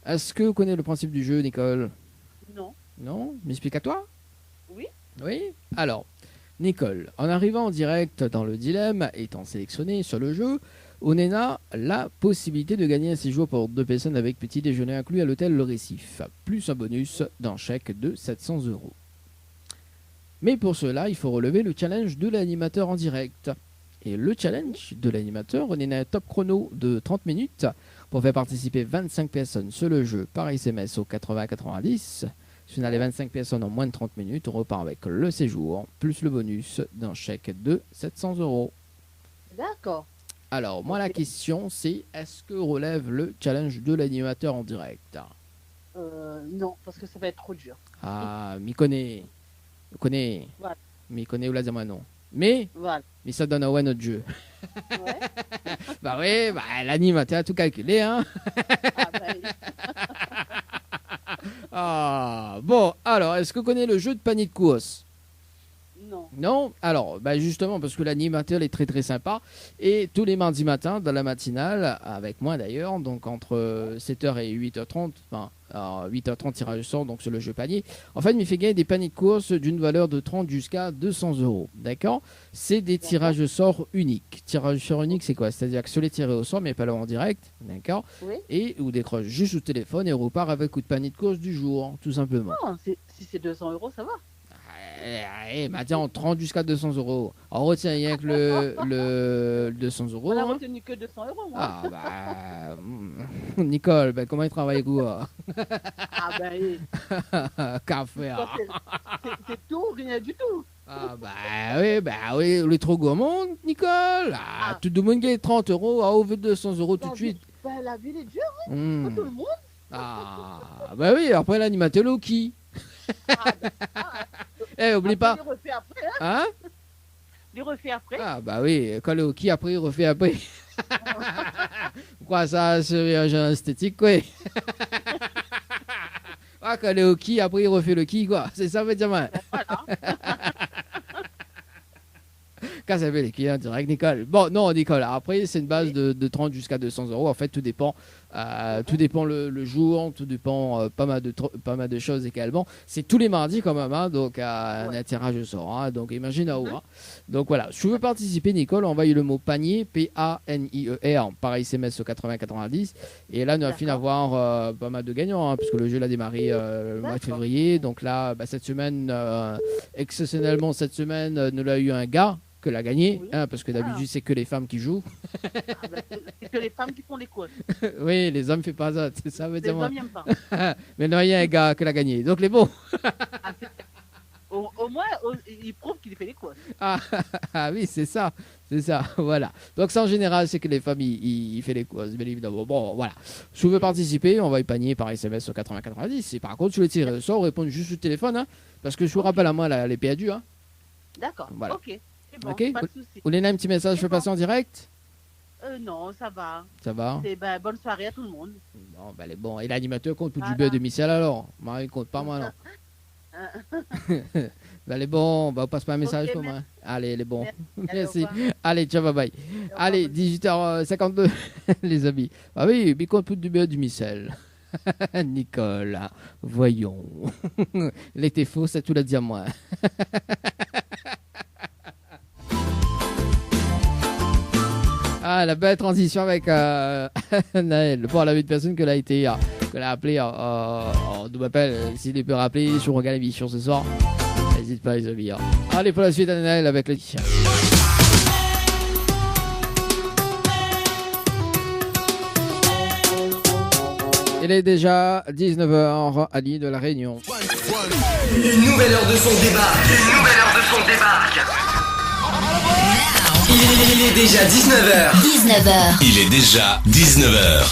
Est-ce que vous connaissez le principe du jeu, Nicole? Non. Non? M'explique à toi? Oui. Oui? Alors, Nicole, en arrivant en direct dans le dilemme, étant sélectionnée sur le jeu, on a la possibilité de gagner un séjour pour 2 personnes avec petit déjeuner inclus à l'hôtel Le Récif, plus un bonus d'un chèque de 700 €. Mais pour cela, il faut relever le challenge de l'animateur en direct. Et le challenge de l'animateur, on a un top chrono de 30 minutes pour faire participer 25 personnes sur le jeu par SMS au 80-90. Si on a les 25 personnes en moins de 30 minutes, on repart avec le séjour, plus le bonus d'un chèque de 700 €. D'accord. Alors, moi, la question, c'est est-ce que relève le challenge de l'animateur en direct? Non, parce que ça va être trop dur. Ah, m'y connaît. Voilà. M'y connaît ou là, moi non. Mais ça donne ouais notre jeu. Ouais. Bah oui, l'animateur a tout calculé, hein. Ah, bon, alors, est-ce que vous connaissez le jeu de panier de course? Non. Non? Alors, justement, parce que l'animateur est très très sympa. Et tous les mardis matins, dans la matinale, avec moi d'ailleurs, donc entre 7h et 8h30, enfin, 8h30 tirage au sort, donc sur le jeu panier. En fait, il me fait gagner des paniers de course d'une valeur de 30 jusqu'à 200 €. D'accord? C'est des tirages au sort uniques. Tirage au sort unique, c'est quoi? C'est-à-dire que sur les tirés au sort, mais pas là en direct. D'accord? Oui. Et vous décroche juste au téléphone et on repart avec le panier de course du jour, tout simplement. Non, si c'est 200 €, ça va. Maintenant, 30 jusqu'à 200 €. On retient rien que le 200 €. On n'a hein. retenu que 200 €, moi. Nicole, comment il travaille quoi? Café. Ça, c'est tout, rien du tout. Oui, on est trop gourmand, Nicole. Tout le monde gagne 30 €, on veut 200 € tout de suite. La vie est dure, hein, pour tout le monde. Oui, après l'animateur Loki. Oublie pas. Il refait après, hein? Il refait après. Oui, quand le hockey après, il refait après. Quoi, ça, c'est un genre esthétique, quoi. Quand le hockey après, il refait le qui, quoi. C'est ça, veut dire, moi. Quand ça fait les clients direct, Nicole. Bon, non, Nicole. Après, c'est une base de 30 jusqu'à 200 €. En fait, tout dépend. Tout dépend le jour, tout dépend pas mal de choses également. C'est tous les mardis quand même, hein, donc un tirage au sort. Hein, donc imagine à où. Hein. Donc voilà, si tu veux participer, Nicole, envoyez le mot panier, PANIER, par SMS au 80-90. Et là, nous avons fini d'avoir pas mal de gagnants, hein, puisque le jeu a démarré le mois de février. Donc là, cette semaine, exceptionnellement, cette semaine, nous avons eu un gars que l'a gagné, hein, parce que d'habitude c'est que les femmes qui jouent. C'est que les femmes qui font les courses. Oui, les hommes ne font pas ça, c'est ça veut dire. Les hommes n'aiment pas. Mais non, il y a un gars qui l'a gagné, donc les bons. Au moins, il prouve qu'il fait les courses. Oui, c'est ça, voilà. Donc ça en général, c'est que les femmes, ils font les courses, bien évidemment. Bon, voilà. Si vous voulez participer, on va y panier par SMS au 80-90. Et par contre, si vous voulez tirer le sort, répondre juste au téléphone, hein, parce que je vous rappelle à moi les PADU. Hein. D'accord, voilà. ok. Bon, Ok. pas de souci. Vous voulez un petit message, je peux passer en direct? Non, ça va. Ça va? Bonne soirée à tout le monde. Bon, les bons. Et l'animateur compte pour du beurre de Michel alors? Moi, il compte pas moi, non. Les bons, on passe pas un message pour moi. Allez, les bons. Merci. Allez, ciao, bye bye. Allez, 18h52, les amis. Oui, il compte pour du beurre du Michel. Nicole, voyons. L'été faux, c'est tout l'a dit à moi. La belle transition avec Naël. Pour la vie de personne que l'a été, que l'a appelé, on nous appelle, s'il peut rappeler, si on regarde l'émission ce soir, n'hésite pas les amis. Allez, pour la suite, Naël avec le t-shirt. Il est déjà 19h à l'île de la Réunion. Une nouvelle heure de son débarque. Il est déjà 19h. Il est déjà 19h.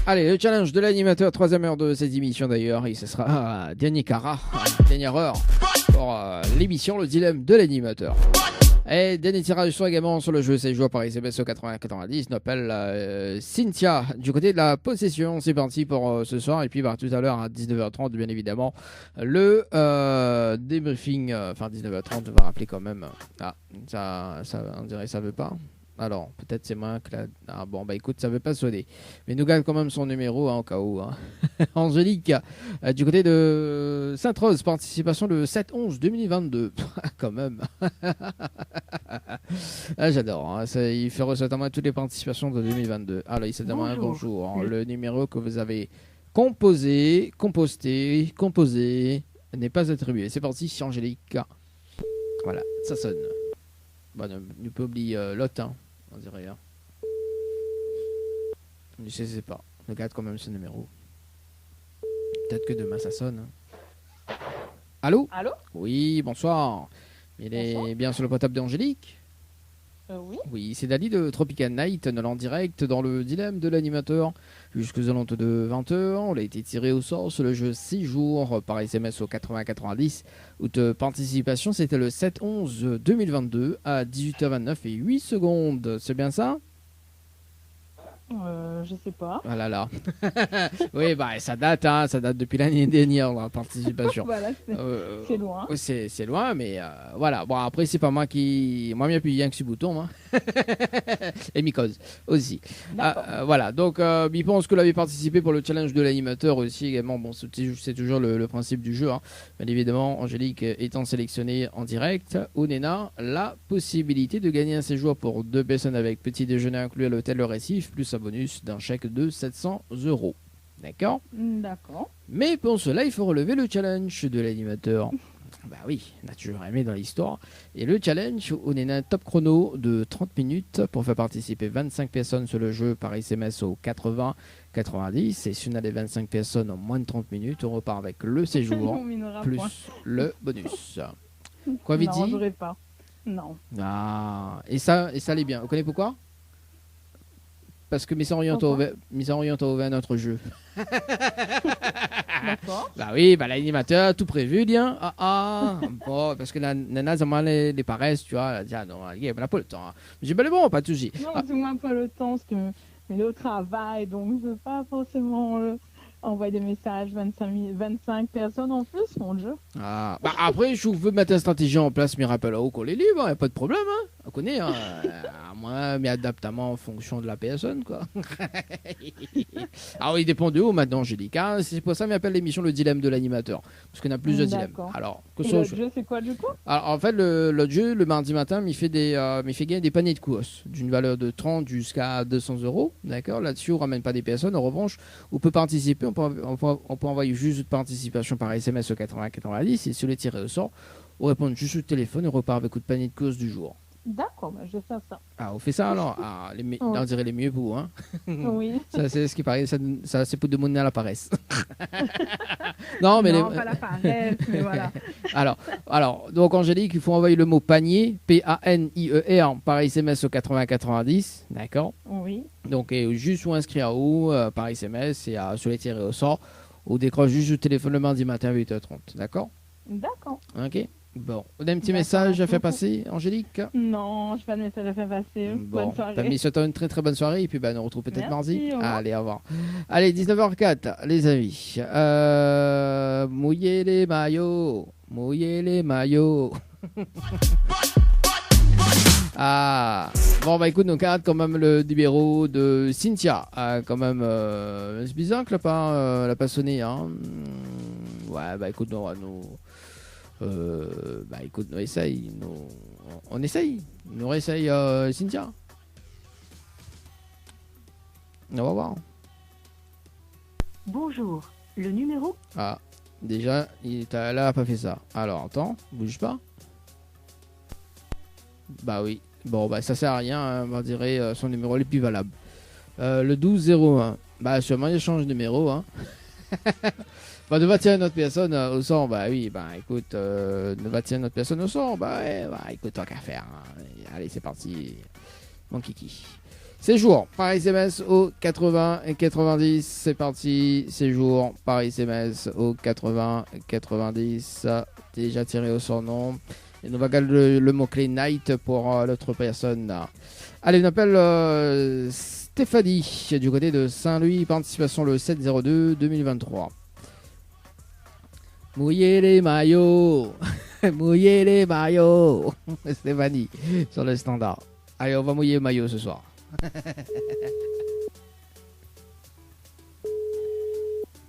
Allez, le challenge de l'animateur, 3e heure de cette émission d'ailleurs, et ce sera dernier cara, dernière heure. pour l'émission Le Dilemme de l'animateur. Et dernier tirage sur également sur le jeu, c'est joué par SMS au 80-90. On appelle Cynthia du côté de la possession. C'est parti pour ce soir. Et puis tout à l'heure à 19h30, bien évidemment, le débriefing. Enfin 19h30, on va rappeler quand même. Ah, ça on dirait que ça veut pas. Alors, peut-être c'est moi que la... Ah bon, bah écoute, ça veut pas sonner. Mais nous garde quand même son numéro, hein, au cas où. Hein. Angélique, du côté de Sainte-Rose, participation le 7-11-2022. Quand même. Ah, j'adore. Hein. Il fait ressortir toutes les participations de 2022. Alors, il s'est demandé un bonjour. Hein. Le numéro que vous avez composé n'est pas attribué. C'est parti, c'est Angélique. Voilà, ça sonne. Bon, ne pas oublier l'autre, hein, on dirait. Hein. Je sais pas. Regarde quand même ce numéro. Peut-être que demain ça sonne. Hein. Allô? Allô? Oui, bonsoir. Il est bien sur le potable d'Angélique? Oui. Oui, c'est Dali de Tropical Night, en direct dans le dilemme de l'animateur. Jusqu'aux alentours de 20h, on a été tiré au sort sur le jeu 6 jours par SMS au 80-90. Où participation, c'était le 7-11-2022 à 18h29 et 8 secondes. C'est bien ça? Je sais pas. Ah là là. Oui, bah ça date, hein, ça date depuis l'année dernière la participation. Voilà, c'est loin. C'est loin, mais voilà. Bon, après c'est pas moi qui, moi j'ai appuyé rien que ce bouton, hein. Et Mycose aussi. Voilà. Donc, il pense que l'avait participé pour le challenge de l'animateur aussi également. Bon, c'est toujours le principe du jeu. Hein. Bien évidemment, Angélique étant sélectionnée en direct, Onena la possibilité de gagner un séjour pour 2 personnes avec petit déjeuner inclus à l'hôtel Le Récif, plus un bonus d'un chèque de 700 €. D'accord? D'accord. Mais pour cela, il faut relever le challenge de l'animateur. Bah oui, on a toujours aimé dans l'histoire. Et le challenge, on est un top chrono de 30 minutes pour faire participer 25 personnes sur le jeu par SMS au 80-90. Et si on a les 25 personnes en moins de 30 minutes, on repart avec le séjour plus le bonus. Quoi, Viti? Non, j'aurais pas. Non. Ah, et ça allait bien. Vous connaissez pourquoi? Parce que Miss Orient a ouvert notre jeu. D'accord. Bah oui, bah l'animateur a tout prévu, bien. Bon, parce que la nana, ça m'a les paresses, tu vois. Elle a dit, ah non, elle n'a pas le temps. Hein. J'ai dit, bah bon, pas de souci. Non, parce que moi, pas le temps, parce que mais le travail, donc je veux pas forcément envoyer des messages, 25 personnes en plus, mon jeu. Ah, bah après, je veux mettre une stratégie en place, mais rappelle qu'on est libre, il n'y a pas de problème, hein. On connaît, hein. Moi, mais adaptamment en fonction de la personne, quoi. Alors, il dépend de où maintenant, Angélique. Hein. C'est pour ça qu'on appelle l'émission le dilemme de l'animateur. Parce qu'on a plusieurs dilemmes. Alors, l'autre jeu, c'est quoi du coup? Alors, en fait, l'autre jeu, le mardi matin, il fait gagner des paniers de courses d'une valeur de 30 jusqu'à 200 €. D'accord? Là-dessus, on ne ramène pas des personnes. En revanche, on peut participer. On peut envoyer juste de participation par SMS au 80-90. Et sur les tirés au sort, on répond juste au téléphone et on repart avec le panier de courses du jour. D'accord, bah, je vais faire ça. Ah, on fait ça alors? On dirait les mieux pour, hein? Oui. Ça, c'est ce qui paraît, ça c'est pour demander à la paresse. Non, pas la paresse, mais voilà. Alors, donc Angélique, il faut envoyer le mot panier, PANIER, par SMS au 80-90, d'accord? Oui. Donc, juste ou inscrire à où, par SMS et sur les tirés au sort, ou décroche juste le téléphone le mardi matin à 8h30, d'accord? D'accord. Ok. Bon, on a un petit message à faire passer, Angélique? Non, je n'ai pas de message à faire passer. Bon, bonne soirée. t'as mis une très très bonne soirée et puis on retrouve peut-être mardi. Au revoir. Allez, au revoir. Allez, 19h04, les amis. Mouillez les maillots. Mouillez les maillots. Ah, bon, bah écoute, nous garde quand même le numéro de Cynthia. Quand même, c'est bizarre que elle a pas sonné. Hein. Ouais, bah écoute, écoute, on essaye. On essaye. On réessaye Cynthia. On va voir. Bonjour, le numéro... Ah, déjà, elle a pas fait ça. Alors, attends, bouge pas. Bah oui. Bon, bah ça sert à rien, hein, on va dire son numéro est plus valable. Le 1201. Bah sûrement il change de numéro, hein. Bah, de va tirer notre personne au sort, bah oui, bah écoute, de va tirer notre personne au sort, bah ouais, bah écoute, tant qu'à faire. Hein. Allez, c'est parti, mon kiki. Séjour par SMS au 80-90, c'est parti. Séjour par SMS au 80-90, déjà tiré au sort, non. Et on va garder le mot-clé night pour l'autre personne. Allez, on appelle Stéphanie du côté de Saint-Louis, participation le 7-02-2023. Mouillez les maillots, mouillez les maillots. Stéphanie, sur le standard. Allez, on va mouiller le maillot ce soir.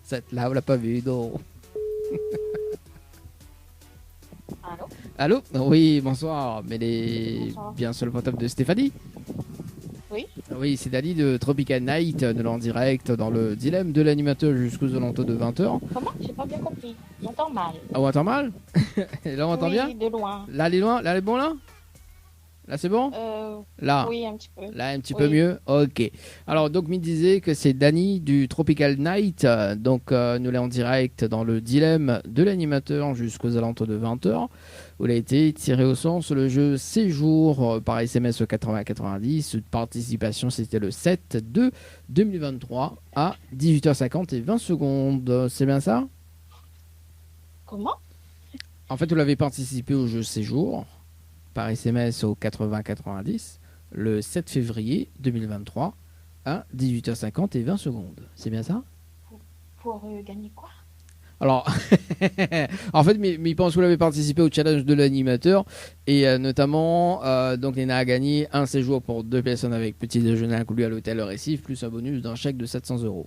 Cette là, on l'a pas vu, non. Allô? Allô? Oui, bonsoir. Mais Bonsoir. bien sur le portable de Stéphanie. Oui. Oui, c'est Dali de Tropical Night, de l'en direct dans le dilemme de l'animateur jusqu'aux alentours de 20h. Comment? J'ai pas bien compris. J'entends mal. Ah, on entend mal? Et là, on entend oui, bien? de loin. Là, elle est loin? Là, elle est bon, là? Là, c'est bon? Là. Oui, un petit peu. Là, un petit Oui. peu mieux? Ok. Alors, donc, me disait que c'est Dani du Tropical Night. Donc, nous l'avons en direct dans le dilemme de l'animateur jusqu'aux alentours de 20h. Où il a été tiré au sort sur le jeu Séjour par SMS au 80-90. Participation, c'était le 7-2-2023 à 18h50 et 20 secondes. C'est bien ça? Comment? En fait, vous l'avez participé au jeu Séjour par SMS au 80-90 le 7 février 2023 à 18h50 et 20 secondes. C'est bien ça? Pour gagner quoi? Alors, en fait, mais il pense que vous l'avez participé au challenge de l'animateur et notamment, donc Léna a gagné un séjour pour 2 personnes avec petit déjeuner inclus à l'hôtel Le Récif, plus un bonus d'un chèque de 700 €.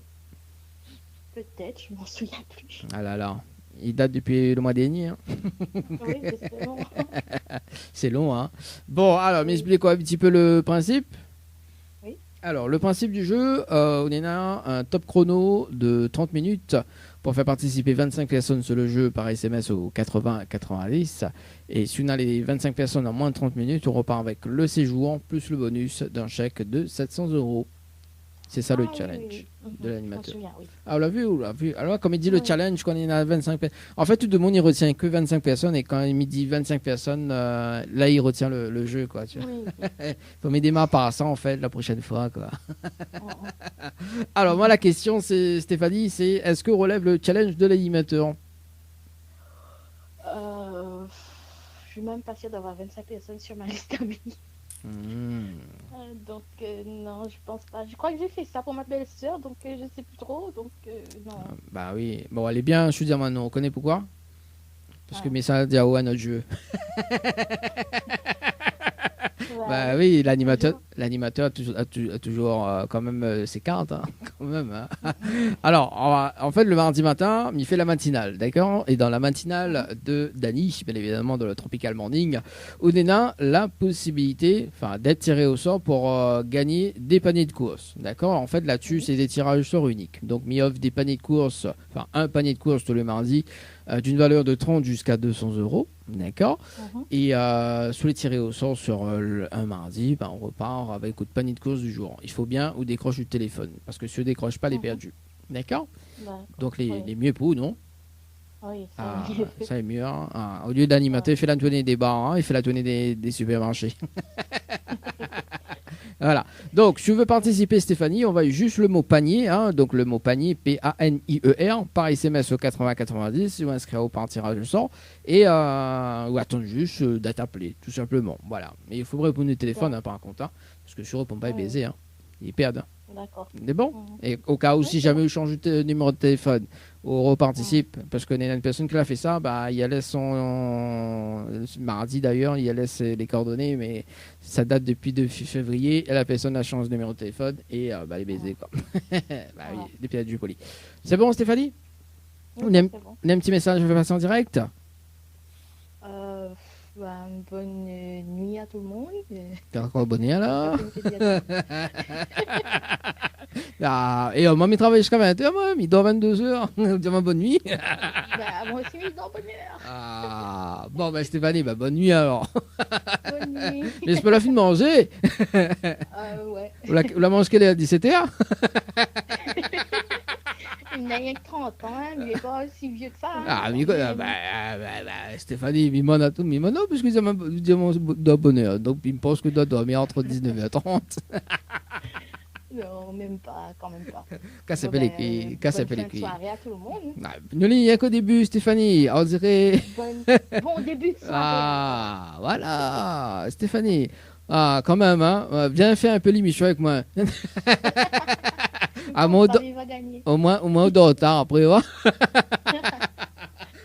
Peut-être, je m'en souviens plus. Ah là là, il date depuis le mois dernier. Hein. Oui, c'est long. C'est long, hein. Bon, alors, m'expliquez quoi un petit peu le principe? Oui. Alors, le principe du jeu, on a un top chrono de 30 minutes pour faire participer 25 personnes sur le jeu par SMS au 80-90. Et si on a les 25 personnes en moins de 30 minutes, on repart avec le séjour plus le bonus d'un chèque de 700 €. C'est ça le challenge de l'animateur. Ah, on l'a vu, on l'a vu. Alors, comme il dit le challenge, quand il y en a 25 personnes. En fait, tout le monde, il retient que 25 personnes. Et quand il me dit 25 personnes, là, il retient le jeu, quoi. Tu vois. Faut mettre des mains par ça, en fait, la prochaine fois, quoi. Alors, moi, la question, c'est, Stéphanie, c'est est-ce que relève le challenge de l'animateur? Je suis même pas sûre d'avoir 25 personnes sur ma liste d'amis. Donc, non, je pense pas. Je crois que j'ai fait ça pour ma belle-sœur, donc je sais plus trop. Donc, non. Bah oui. Bon, elle est bien, je suis dire maintenant. On connaît pourquoi? Parce que Messa Diao à notre jeu. Bah oui, l'animateur a toujours quand même ses cartes, hein, quand même. Hein. Alors, en fait, le mardi matin, il fait la matinale, d'accord? Et dans la matinale de Dani, bien évidemment, dans le Tropical Morning, on a la possibilité, d'être tiré au sort pour gagner des paniers de course, d'accord? En fait, là-dessus, c'est des tirages au sort uniques. Donc, il offre des paniers de course, un panier de course tous les mardis, d'une valeur de 30 jusqu'à 200 €, d'accord? Et sous les tirés au sort sur un mardi, on repart avec le panier de course du jour. Il faut bien ou décroche du téléphone, parce que si on décroche pas, les perdus, d'accord? Donc les mieux pour non? Oui, ça est mieux. Hein. Au lieu d'animateur, il fait la tournée des bars, hein, il fait la tournée des supermarchés. Voilà. Donc, si tu veux participer, Stéphanie, on va juste le mot panier. Hein, donc, le mot panier, P-A-N-I-E-R, par SMS au 80-90, ou inscrire au par tirage au sort. Et ou attendre juste d'être appelé, tout simplement. Voilà. Mais il faut répondre au téléphone, hein, par contre. Hein, parce que si on ne répond pas, ils baisent. Hein. Ils perdent. D'accord. C'est bon? Et au cas où, si jamais vous changez de numéro de téléphone, ou reparticipe, parce qu'on est une personne qui a fait ça, il a laissé son mardi d'ailleurs, il a laissé les coordonnées, mais ça date depuis 2 février, et la personne a changé de numéro de téléphone, et elle est baisée, quoi. Oui, des pièces du poli. C'est bon, Stéphanie? On a un petit message, je vais passer en direct? Bonne nuit à tout le monde. T'as encore bonne nuit alors? Et moi, il travaille jusqu'à 20h, moi, il dort 22h. Dis-moi bonne nuit. Moi aussi, il dort bonne heure. Bon, Stéphanie, bonne nuit alors. Bonne nuit. Mais c'est pas la fin de manger. Ouais. Vous la mangez qu'elle est à 17h? Il n'a rien que 30 ans, hein, il n'est pas aussi vieux que ça. Hein. Stéphanie, Mimon a tout, Mimono, parce qu'il dit mon bonheur. Donc, il me pense que doit dormir entre 19h30. Non, même pas, quand même pas. Casse Bon, les ben, couilles, casse bonne les fin de couilles. soirée à tout le monde. Noli, il n'y a qu'au début, Stéphanie. On dirait. Bon début de soirée. Ah, voilà, Stéphanie. Ah, quand même, hein. Viens faire un peu l'émission avec moi. À mon Paris va gagner. au moins d'autres, après, ouais.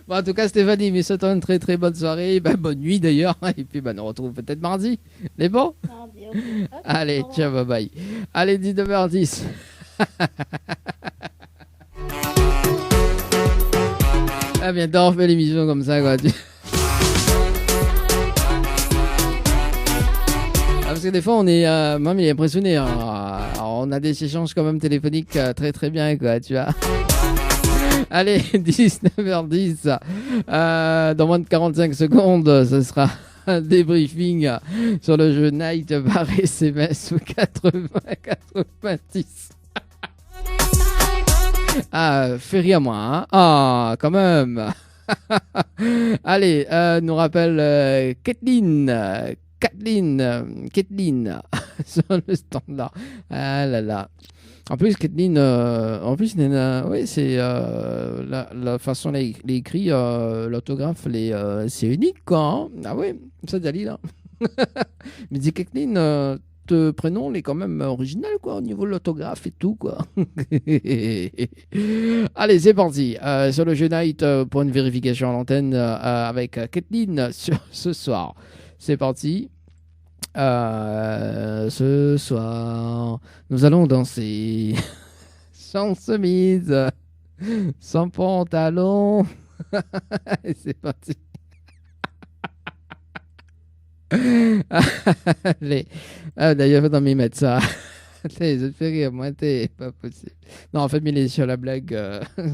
Bon, en tout cas, Stéphanie, mais souhaitons une très très bonne soirée, ben, bonne nuit d'ailleurs, et puis ben, on retrouve peut-être mardi. C'est bon? Mardi, ok. Allez, ciao, bye bye. Allez, 19h10. Ah, bientôt on fait l'émission comme ça, quoi. Parce que des fois, on est, même il est impressionné. Hein. Alors, on a des échanges quand même téléphoniques très très bien, quoi, tu vois. Allez, 19h10. Dans moins de 45 secondes, ce sera un débriefing sur le jeu Night par SMS ou 80-90. Ah, fais rire moi, hein. Ah, quand même. Allez, nous rappelle Kathleen. Kathleen sur le standard. Ah là là. En plus, Kathleen, Nena, oui, c'est la façon dont il est écrit, l'orthographe, c'est unique, quoi. Hein. Ah oui, ça, Dali, là. Mais dis, Kathleen, te prénom, il est quand même original, quoi, au niveau de l'orthographe et tout, quoi. Allez, c'est parti. Sur le jeu Night, pour une vérification à l'antenne avec Kathleen sur ce soir. C'est parti. Ce soir, nous allons danser sans chemise, sans pantalon. C'est parti. Allez. Ah, d'ailleurs, faut m'y mettre ça. Allez, je te fais rire, moi, t'es pas possible. Non, en fait, il est sur la blague,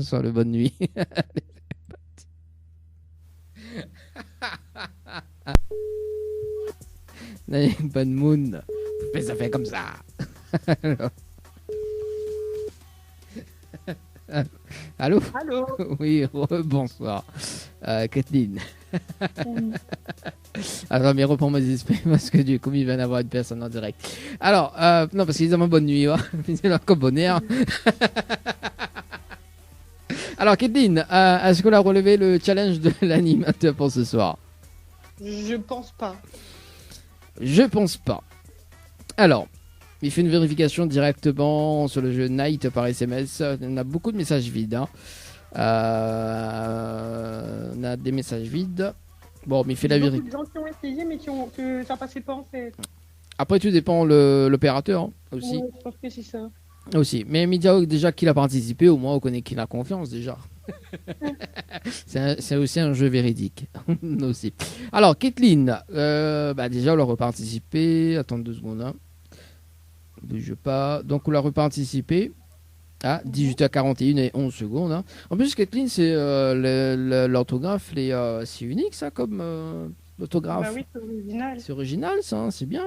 sur le bonne nuit. Allez, c'est parti. Bonne moon. Mais ça fait comme ça. Allô? Allô? Oui, bonsoir. Kathleen. Alors, mais reprends mes esprits parce que du coup, il va y en avoir une personne en direct. Alors, non, parce qu'ils ont une bonne nuit, ouais. Ils ont encore bon air. Alors, Kathleen, est-ce qu'on a relevé le challenge de l'animateur pour ce soir? Je pense pas. Je pense pas. Alors, il fait une vérification directement sur le jeu Night par SMS. On a beaucoup de messages vides. Hein. On a des messages vides. Bon, mais il fait la vérification. Il y a beaucoup de gens qui ont essayé, mais que ça passait pas en fait. Après, tout dépend l'opérateur hein, aussi. Ouais, je pense que c'est ça. Aussi. Mais Media, déjà qu'il a participé, au moins on connaît qu'il a confiance déjà. C'est aussi un jeu véridique. Aussi. Alors, Kathleen, déjà, on l'a reparticipé. Attends 2 secondes. Hein. Bouge pas. Donc, on l'a reparticipé à 18h41 et 11 secondes. Hein. En plus, Kathleen, c'est l'orthographe, c'est unique, ça, comme l'orthographe. Bah oui, c'est original. C'est original, ça, hein, c'est bien.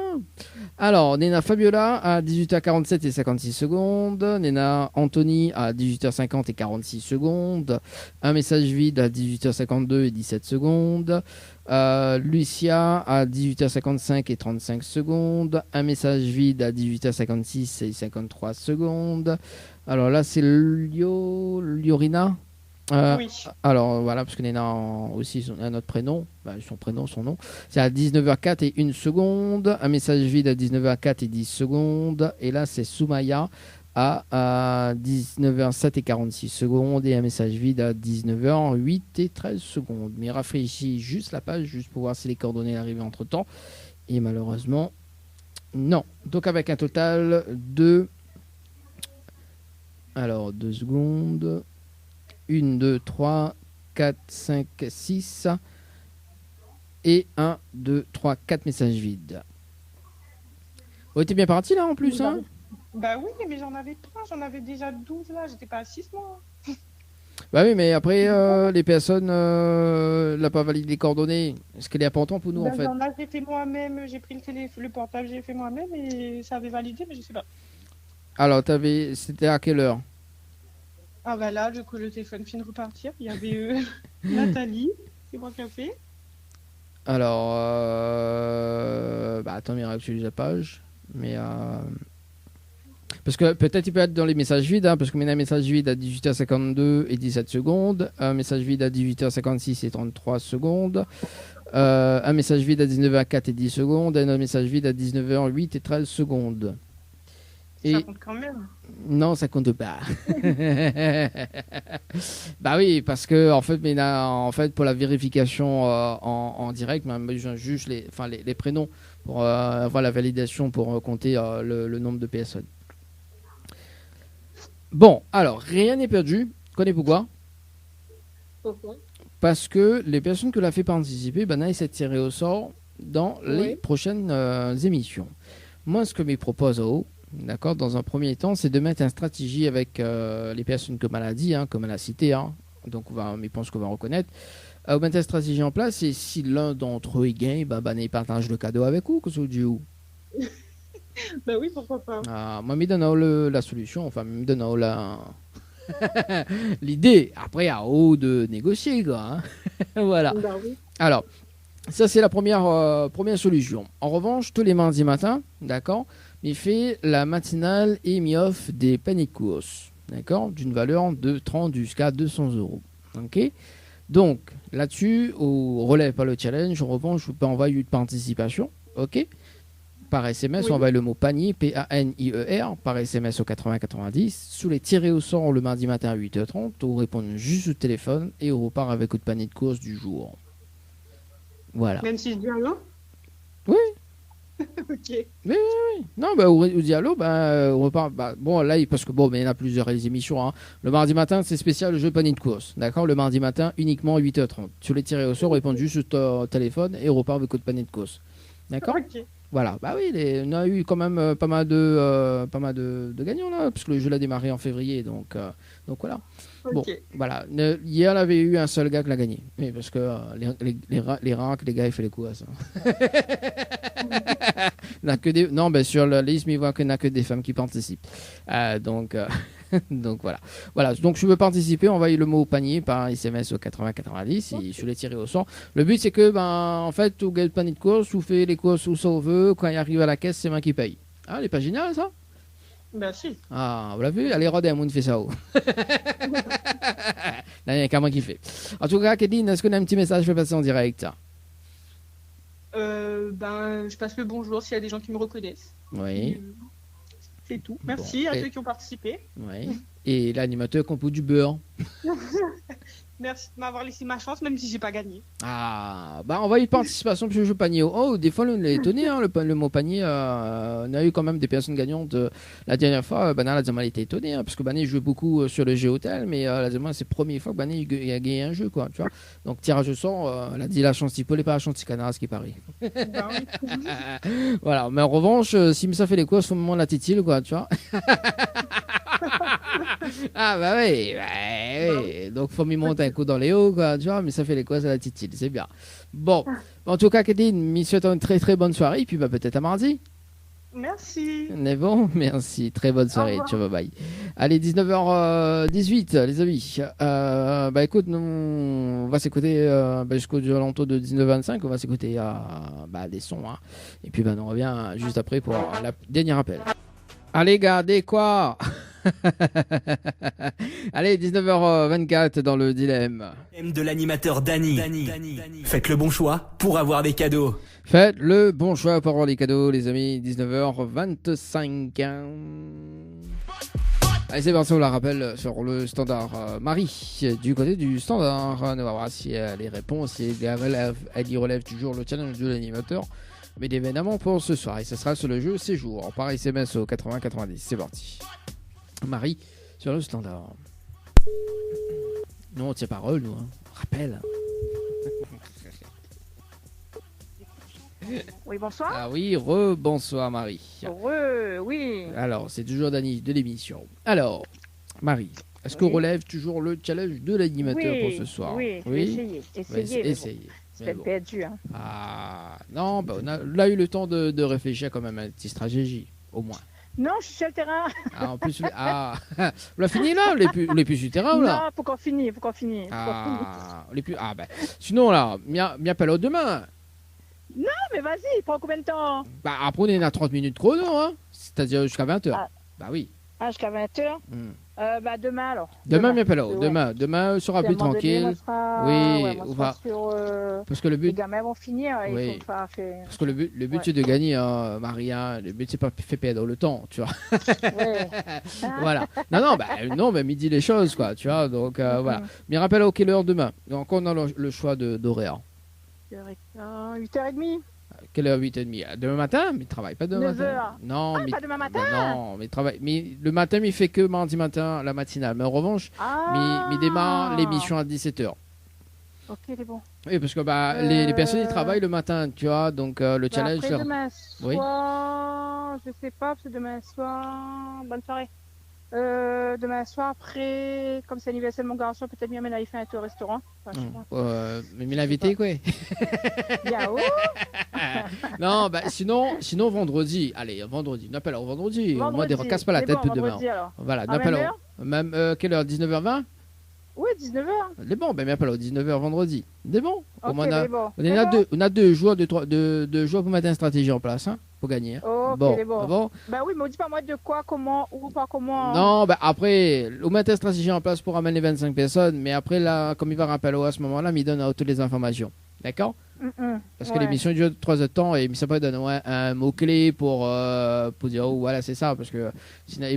Alors, Nena Fabiola à 18h47 et 56 secondes. Nena Anthony à 18h50 et 46 secondes. Un message vide à 18h52 et 17 secondes. Lucia à 18h55 et 35 secondes. Un message vide à 18h56 et 53 secondes. Alors là, c'est Liorina. Oui. Alors voilà, parce que Nena aussi a notre prénom, son prénom, son nom. C'est à 19h04 et 1 seconde. Un message vide à 19h04 et 10 secondes. Et là, c'est Soumaya à 19h07 et 46 secondes. Et un message vide à 19h08 et 13 secondes. Mais rafraîchis juste la page, juste pour voir si les coordonnées arrivent entre temps. Et malheureusement, non. Donc avec un total de... Alors, 2 secondes... 1, 2, 3, 4, 5, 6 et 1, 2, 3, 4 messages vides. Oh, t'es bien parti là en plus, hein? Bah oui, mais j'en avais plein, j'en avais déjà 12 là, j'étais pas à 6 mois. Bah oui, mais après, les personnes n'ont pas validé les coordonnées. Ce qui est important pour nous en fait. Là, j'ai fait moi-même, j'ai pris le portable, j'ai fait moi-même et ça avait validé, mais je sais pas. Alors, c'était à quelle heure? Ah bah là, du coup, le téléphone vient de repartir. Il y avait Nathalie, c'est moi qui ai fait. Alors, attends, mais j'actualise la page. Mais Parce que peut-être il peut être dans les messages vides, hein, parce que maintenant un message vide à 18h52 et 17 secondes, un message vide à 18h56 et 33 secondes, un message vide à 19h04 et 10 secondes, et un message vide à 19h08 et 13 secondes. Ça compte quand même. Non, ça compte pas. Bah oui, parce que en fait, pour la vérification en direct, même je juge les prénoms pour avoir la validation pour compter le nombre de personnes. Bon, alors rien n'est perdu. Connais pourquoi? Parce que les personnes que l'on a fait participer, ben là, ils sont tirés au sort dans les prochaines émissions. Moi, ce que je propose d'accord, dans un premier temps, c'est de mettre une stratégie avec les personnes comme elle a dit, hein, comme elle a cité, hein, donc je pense qu'on va reconnaître. Mettre une stratégie en place, et si l'un d'entre eux gagne, il partage le cadeau avec vous, que ce du où. Bah oui, pourquoi pas. Moi, je donne la solution, enfin, je me donne l'idée. Après, à haut de négocier, quoi. Hein. Voilà. Bah oui. Alors, ça, c'est la première solution. En revanche, tous les mardis matins, d'accord, il fait la matinale et mi-off des paniques courses, d'accord, d'une valeur de 30 jusqu'à 200 €. Ok. Donc, là-dessus, on relève pas le challenge. En revanche, je peux envoyer une participation, ok. Par SMS, on envoie le mot panier, P-A-N-I-E-R, par SMS au 80-90. Sous les tirés au sort le mardi matin à 8h30, on répond juste au téléphone et on repart avec votre panier de course du jour. Voilà. Même si je dis allô? Oui. Ok. Oui. Non, au dialogue, on repart. Bon, là, parce que il y en a plusieurs émissions. Hein. Le mardi matin, c'est spécial le jeu panier de course. D'accord. Le mardi matin, uniquement 8h30. Sur les tirés au sort, on répond juste au téléphone et on repart avec votre panier de course. D'accord. Ok. Voilà, on a eu quand même pas mal de gagnants là, parce que le jeu l'a démarré en février, donc voilà. Okay. Bon, voilà. Hier, il avait eu un seul gars qui l'a gagné, mais parce que les rangs, les gars, ils font les coups à ça. Sur la liste, il voit qu'il n'y a que des femmes qui participent. Donc voilà. Voilà. Donc je veux participer, envoyez le mot panier par SMS au 80-90 et je l'ai tiré au sort. Le but c'est que en fait, tu gagnes le panier de course, ou fait les courses où ça veut, quand il arrive à la caisse, c'est moi qui paye. Ah, elle est pas génial ça? Bah si. Ah, vous l'avez vu? Allez, Rodin, on fait ça. Là, il y a qu'à moi qui fait. En tout cas, Kédine, est-ce qu'on a un petit message? Je vais passer en direct. Je passe le bonjour s'il y a des gens qui me reconnaissent. Oui. C'est tout. Merci à ceux qui ont participé. Oui. Et l'animateur compose du beurre. Merci de m'avoir laissé ma chance, même si j'ai pas gagné. Ah, on va y participation pour le jeu panier. Oh, des fois, on est étonné, hein, le mot panier. On a eu quand même des personnes gagnantes. La dernière fois, la Zama était étonné, hein, parce que Bané joue beaucoup sur le jeu hôtel, mais la Zama, c'est la première fois que Bané a gagné un jeu, quoi, tu vois. Donc, tirage au sort, elle a dit la chance type, pas la chance type canard, ce qui paraît. Bah oui. Voilà, mais en revanche, si ça fait les courses au moment de la titille, quoi, tu vois. Ah bah oui. Donc faut m'y monter un coup dans les hauts, quoi, tu vois, mais ça fait les courses à la titille, c'est bien. Bon, en tout cas, Kédine, m'y souhaite une très très bonne soirée, et puis peut-être à mardi. Merci. Mais bon, merci, très bonne soirée, ciao, bye. Allez, 19h18, les amis. Écoute, nous, on va s'écouter jusqu'au alentour de 19h25, on va s'écouter des sons, hein. Et puis on revient juste après pour la dernière appel. Allez, gardez quoi? Allez, 19h24 dans le dilemme. De l'animateur Dany. Faites le bon choix pour avoir des cadeaux. Faites le bon choix pour avoir les cadeaux, les amis. 19h25. Allez, c'est parti, on la rappelle sur le standard. Marie, du côté du standard. On va voir si elle les répond, si elle y relève toujours le challenge de l'animateur. Mais évidemment pour ce soir, et ce sera sur le jeu séjour. Par SMS au 80-90. C'est parti. Marie, sur le standard. Non, on tient parole, nous. Hein. Rappel. Oui, bonsoir. Ah oui, bonsoir Marie. Oui. Alors, c'est toujours Dany de l'émission. Alors, Marie, est-ce qu'on relève toujours le challenge de l'animateur pour ce soir? Oui, essayez. C'est bon. perdu. Hein. Ah, non, on a eu le temps de réfléchir quand même à une petite stratégie, au moins. Non, je suis sur le terrain. Ah, en plus, vous l'avez fini là? Vous l'avez plus sur le terrain ou là? Non, faut qu'on finisse. Sinon là, bien pas l'autre demain. Non, mais vas-y, prends combien de temps? Après, on est à 30 minutes chrono, hein. C'est-à-dire jusqu'à 20h. Bah oui. Ah, jusqu'à 20h. Bah, demain alors. Demain, mais pas là. Ouais. Demain sera Puis, à plus un moment donné, tranquille. on sera- Oui, ouais, on va. sur, Parce que le but. les gamins vont finir. Oui. Il faut pas faire... Parce que le but Ouais. c'est de gagner, hein, Maria. Le but c'est pas faire perdre le temps, tu vois. Ouais. Voilà. Non, mais midi les choses, quoi, tu vois. Donc voilà. Mais rappelle à quelle heure demain. Donc on a le choix d'horaire. 8h30. Quelle heure 8h30 demain matin? Mais il travaille pas demain 9h. matin. Non, Ah, pas demain matin? Non, mais il travaille. Mais le matin, mais il fait que mardi matin, la matinale. Mais en revanche, Ah. il démarre l'émission à 17h. Ok, c'est bon. Oui, parce que les personnes ils travaillent le matin, tu vois. Donc le challenge. Après, c'est- demain Oui. soir, je sais pas, parce que demain soir, bonne soirée. Demain soir, après, comme c'est l'anniversaire de mon garçon, peut-être bien m'en aller faire un tour au restaurant. Enfin, je sais pas. Mais l'invité, quoi. Yao. Non, sinon vendredi. Allez, vendredi. On appelle au vendredi. Au moins, ne recasse pas la C'est tête bon, pour demain. vendredi, alors. Voilà, À n'appelle même au. Même, quelle heure 19h20? Oui, 19h. C'est bon, ben m'appelle au 19h vendredi. C'est bon. Ok, Au moins, c'est bon. on a deux joueurs, deux joueurs pour mettre une stratégie en place, hein, pour gagner. Hein. Ok, Bon, c'est bon. bon. Bah oui, mais dis pas moi de quoi, comment, où, pas comment. Non, ben après, on met une stratégie en place pour amener 25 personnes, mais après, là, comme il va rappeler à ce moment-là, il donne toutes les informations. D'accord? Parce que Ouais. l'émission dure 3 heures de temps et ça peut donner un mot-clé pour dire, oh, voilà, c'est ça. Parce que sinon,